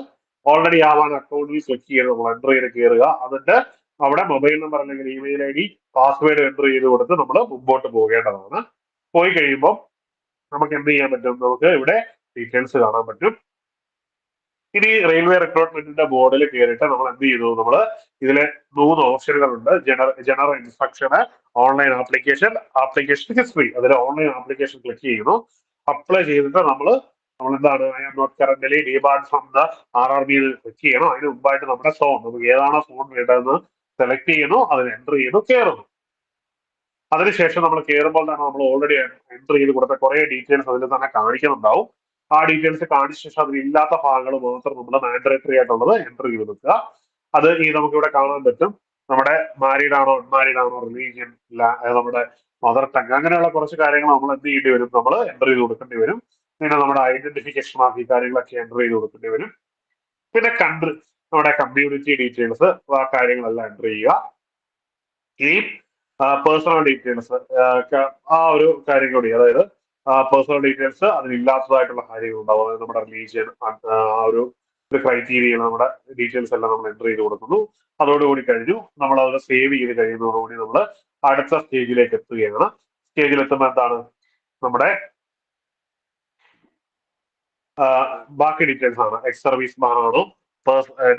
ഓൾറെഡി ആവാൻ അക്കൗണ്ടിൽ ക്ലിക്ക് ചെയ്ത് നമ്മൾ എൻ്റർ ചെയ്ത് കയറുക. എന്നിട്ട് അവിടെ മൊബൈൽ നമ്പർ അല്ലെങ്കിൽ ഇമെയിൽ ID, പാസ്വേഡ് എൻ്റർ ചെയ്ത് കൊടുത്ത് നമ്മൾ മുമ്പോട്ട് പോകേണ്ടതാണ്. പോയി കഴിയുമ്പോൾ നമുക്ക് എന്ത് ചെയ്യാൻ പറ്റും? നമുക്ക് ഇവിടെ ഡീറ്റെയിൽസ് കാണാൻ പറ്റും. ഇനി റെയിൽവേ റിക്രൂട്ട്മെന്റിന്റെ ബോർഡിൽ കയറിയിട്ട് നമ്മൾ എന്ത് ചെയ്തു? നമ്മൾ ഇതിലെ 3 ഓപ്ഷനുകളുണ്ട്. General instruction, online application, application history. അതിൽ ഓൺലൈൻ ആപ്ലിക്കേഷൻ ക്ലിക്ക് ചെയ്യുന്നു. അപ്ലൈ ചെയ്തിട്ട് നമ്മൾ എന്താണ്, I am not currently debarred from the RRB click ചെയ്യണം. അതിന് മുമ്പായിട്ട് നമ്മുടെ സോൺ, നമുക്ക് ഏതാണോ ഫോൺ വേണ്ടതെന്ന് സെലക്ട് ചെയ്യുന്നു, അതിൽ എൻ്റർ ചെയ്യുന്നു, കയറുന്നു. അതിനുശേഷം നമ്മൾ കയറുമ്പോൾ തന്നെ നമ്മൾ ഓൾറെഡി എൻ്റർ ചെയ്ത് കൊടുത്ത കുറെ ഡീറ്റെയിൽസ് അതിൽ തന്നെ കാണിക്കുന്നുണ്ടാവും. ആ ഡീറ്റെയിൽസ് കാണിച്ച ശേഷം അതിലില്ലാത്ത ഭാഗങ്ങൾ മാത്രം നമ്മൾ മാൻഡറേറ്ററി ആയിട്ടുള്ളത് എൻ്റർ ചെയ്ത് വെക്കുക. അത് ഈ നമുക്ക് ഇവിടെ കാണാൻ പറ്റും. നമ്മുടെ മാരീഡ് ആണോ അൺമാരീഡ് ആണോ റിലീജിയൻ നമ്മുടെ മദർ ടങ് അങ്ങനെയുള്ള കുറച്ച് കാര്യങ്ങൾ നമ്മൾ എന്ത് ചെയ്യേണ്ടി വരും, നമ്മൾ എൻ്റർ ചെയ്ത് കൊടുക്കേണ്ടി വരും. പിന്നെ നമ്മുടെ ഐഡന്റിഫിക്കേഷൻ മാർക്ക് ഈ കാര്യങ്ങളൊക്കെ എൻ്റർ ചെയ്ത് കൊടുക്കേണ്ടി വരും. പിന്നെ കൺട്രി, നമ്മുടെ കമ്മ്യൂണിറ്റി ഡീറ്റെയിൽസ് ആ കാര്യങ്ങളെല്ലാം എൻ്റർ ചെയ്യുക. ഈ പേഴ്സണൽ ഡീറ്റെയിൽസ് ആ ഒരു കാര്യം കൂടി, അതായത് പേഴ്സണൽ ഡീറ്റെയിൽസ് അതിലില്ലാത്തതായിട്ടുള്ള കാര്യങ്ങൾ ഉണ്ടാവും. അതായത് നമ്മുടെ റിലീജിയൻ, ആ ഒരു ക്രൈറ്റീരിയ, നമ്മുടെ ഡീറ്റെയിൽസ് എല്ലാം നമ്മൾ എൻ്റർ ചെയ്ത് കൊടുക്കുന്നു. അതോടുകൂടി കഴിഞ്ഞു. നമ്മൾ അത് സേവ് ചെയ്ത് കഴിയുന്നതോടുകൂടി നമ്മൾ അടുത്ത സ്റ്റേജിലേക്ക് എത്തുകയാണ്. സ്റ്റേജിൽ എത്തുമ്പോൾ എന്താണ്, നമ്മുടെ ബാക്കി ഡീറ്റെയിൽസ് ആണ്. എക്സ് സർവീസ് മാൻ ആണോ,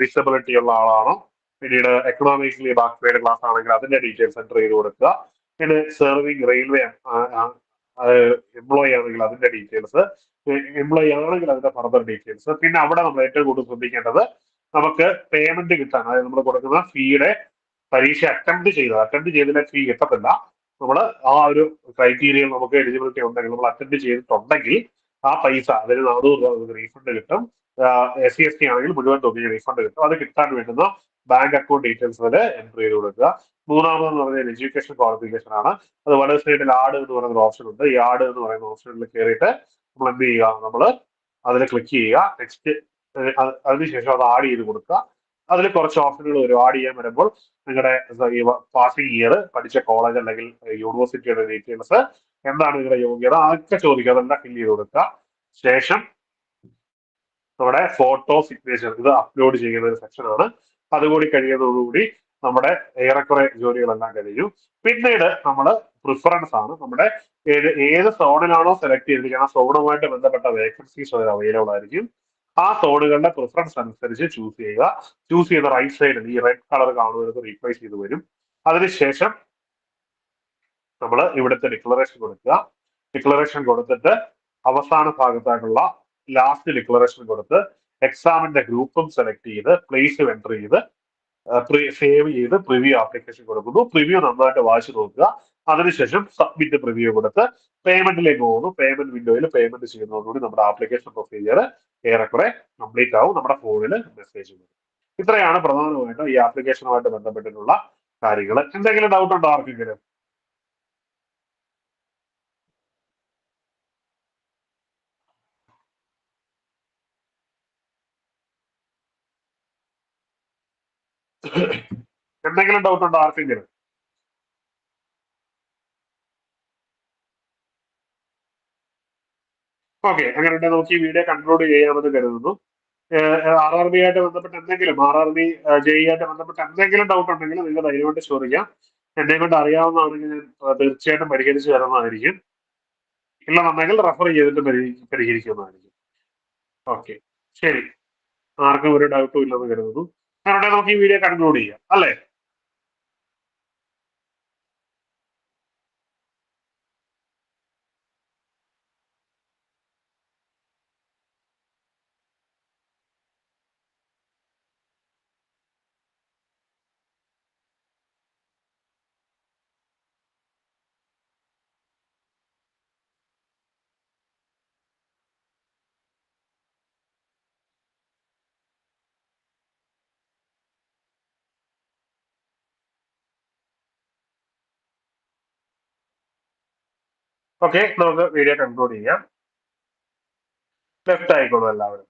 ഡിസബിലിറ്റി ഉള്ള ആളാണോ, പിന്നീട് എക്കണോമിക്കലി ബാക്ക്വേർഡ് ക്ലാസ് ആണെങ്കിൽ അതിന്റെ ഡീറ്റെയിൽസ് എൻ്റർ ചെയ്ത് കൊടുക്കുക. പിന്നെ സെർവിങ് റെയിൽവേ എംപ്ലോയി ആണെങ്കിൽ അതിന്റെ ഡീറ്റെയിൽസ്, എംപ്ലോയി ആണെങ്കിൽ അതിന്റെ ഫർദർ ഡീറ്റെയിൽസ്. പിന്നെ അവിടെ നമ്മൾ ഏറ്റവും കൂടുതൽ ശ്രദ്ധിക്കേണ്ടത് നമുക്ക് പേയ്മെന്റ് കിട്ടാൻ, അതായത് നമ്മൾ കൊടുക്കുന്ന ഫീയുടെ പരീക്ഷ അറ്റംപ്റ്റ് ചെയ്തതിന്റെ ഫീ കിട്ടത്തില്ല. നമ്മൾ ആ ഒരു ക്രൈറ്റീരിയയിൽ നമുക്ക് എലിജിബിലിറ്റി ഉണ്ടെങ്കിൽ, നമ്മൾ അറ്റൻഡ് ചെയ്തിട്ടുണ്ടെങ്കിൽ ആ പൈസ, അതായത് 400 രൂപ നമുക്ക് റീഫണ്ട് കിട്ടും. SC ST ആണെങ്കിൽ മുഴുവൻ തുക റീഫണ്ട് കിട്ടും. അത് കിട്ടാൻ വേണ്ടുന്ന ബാങ്ക് അക്കൗണ്ട് ഡീറ്റെയിൽസ് അതിൽ എൻ്റർ ചെയ്ത് കൊടുക്കുക. മൂന്നാമതെന്ന് പറഞ്ഞാൽ എഡ്യൂക്കേഷൻ ക്വാളിഫിക്കേഷൻ ആണ്. അത് വലത് സൈഡിൽ ആഡ് എന്ന് പറയുന്ന ഓപ്ഷൻ ഉണ്ട്. ഈ ആഡ് എന്ന് പറയുന്ന ഓപ്ഷനിൽ കയറിയിട്ട് നമ്മൾ എന്ത് ചെയ്യുക, നമ്മൾ അതിൽ ക്ലിക്ക് ചെയ്യുക. നെക്സ്റ്റ്, അതിനുശേഷം അത് ആഡ് ചെയ്ത് കൊടുക്കുക. അതിൽ കുറച്ച് ഓപ്ഷനുകൾ വരും. ആഡ് ചെയ്യാൻ വരുമ്പോൾ നിങ്ങളുടെ പാസിംഗ് ഇയർ, പഠിച്ച കോളേജ് അല്ലെങ്കിൽ യൂണിവേഴ്സിറ്റിയുടെ ഡീറ്റെയിൽസ്, എന്താണ് നിങ്ങളുടെ യോഗ്യത, അതൊക്കെ ചോദിക്കുക. അതെല്ലാം ഫില്ല് ചെയ്ത് കൊടുക്കുക. ശേഷം നമ്മുടെ ഫോട്ടോ സിഗ്നേച്ചർ ഇത് അപ്ലോഡ് ചെയ്യുന്ന ഒരു സെക്ഷനാണ്. അതുകൂടി കഴിയുന്നതോടുകൂടി നമ്മുടെ ഏറെക്കുറെ ജോലികളെല്ലാം കഴിഞ്ഞു. പിന്നീട് നമ്മൾ പ്രിഫറൻസ് ആണ്. നമ്മുടെ ഏത് സോണിലാണോ സെലക്ട് ചെയ്തിരിക്കുന്നത് ആ സോണുമായിട്ട് ബന്ധപ്പെട്ട വേക്കൻസീസ് അതിൽ അവൈലബിൾ ആയിരിക്കും. ആ സോണുകളുടെ പ്രിഫറൻസ് അനുസരിച്ച് ചൂസ് ചെയ്യുക. ചൂസ് ചെയ്ത റൈറ്റ് സൈഡിൽ ഈ റെഡ് കളർ കാണുന്നത് റീപ്ലേസ് ചെയ്ത് വരും. അതിനുശേഷം നമ്മൾ ഇവിടുത്തെ ഡിക്ലറേഷൻ കൊടുക്കുക. ഡിക്ലറേഷൻ കൊടുത്തിട്ട് അവസാന ഭാഗത്തായിട്ടുള്ള ലാസ്റ്റ് ഡിക്ലറേഷൻ കൊടുത്ത് എക്സാമിന്റെ ഗ്രൂപ്പും സെലക്ട് ചെയ്ത് പ്ലേസും എൻ്റർ ചെയ്ത് സേവ് ചെയ്ത് പ്രിവ്യൂ ആപ്ലിക്കേഷൻ കൊടുക്കുന്നു. പ്രിവ്യൂ നന്നായിട്ട് വായിച്ചു നോക്കുക. അതിനുശേഷം സബ്മിറ്റ് പ്രിവ്യൂ കൊടുത്ത് പേയ്മെന്റിലേക്ക് പോകുന്നു. പേയ്മെന്റ് വിൻഡോയിൽ പേയ്മെന്റ് ചെയ്യുന്നതോടുകൂടി നമ്മുടെ ആപ്ലിക്കേഷൻ പ്രൊസീജിയർ ഏറെക്കുറെ കംപ്ലീറ്റ് ആവും. നമ്മുടെ ഫോണിൽ മെസ്സേജ് വരും. ഇത്രയാണ് പ്രധാനമായിട്ടും ഈ ആപ്ലിക്കേഷനുമായിട്ട് ബന്ധപ്പെട്ടിട്ടുള്ള കാര്യങ്ങൾ. എന്തെങ്കിലും ഡൗട്ട് ഉണ്ടോ ആർക്കെങ്കിലും? എന്തെങ്കിലും ഡൗട്ട് ഉണ്ടോ ആർക്കെങ്കിലും? ഓക്കെ, അങ്ങനെ നമുക്ക് ഈ വീഡിയോ കൺക്ലൂഡ് ചെയ്യാമെന്ന് കരുതുന്നു. RRB ആയിട്ട് ബന്ധപ്പെട്ട് എന്തെങ്കിലും, RRB JEE ആയിട്ട് ബന്ധപ്പെട്ട് എന്തെങ്കിലും ഡൗട്ട് ഉണ്ടെങ്കിൽ നിങ്ങൾ ധൈര്യമായിട്ട് ചോദിക്കാം. എന്നെ കൊണ്ട് അറിയാവുന്നതാണെങ്കിൽ ഞാൻ തീർച്ചയായിട്ടും പരിഹരിച്ചു തരുന്നതായിരിക്കും. ഇല്ലെന്നുണ്ടെങ്കിൽ റെഫർ ചെയ്തിട്ട് പരിഹരിക്കുന്നതായിരിക്കും. ഓക്കെ, ശരി. ആർക്കും ഒരു ഡൗട്ടും ഇല്ലെന്ന് കരുതുന്നു. അങ്ങനെ നമുക്ക് ഈ വീഡിയോ കൺക്ലൂഡ് ചെയ്യാം അല്ലേ? ഓക്കെ, നമുക്ക് വീഡിയോ കൺക്ലൂഡ് ചെയ്യാം. ലെഫ്റ്റ് ആയിക്കോളൂ എല്ലാവരും.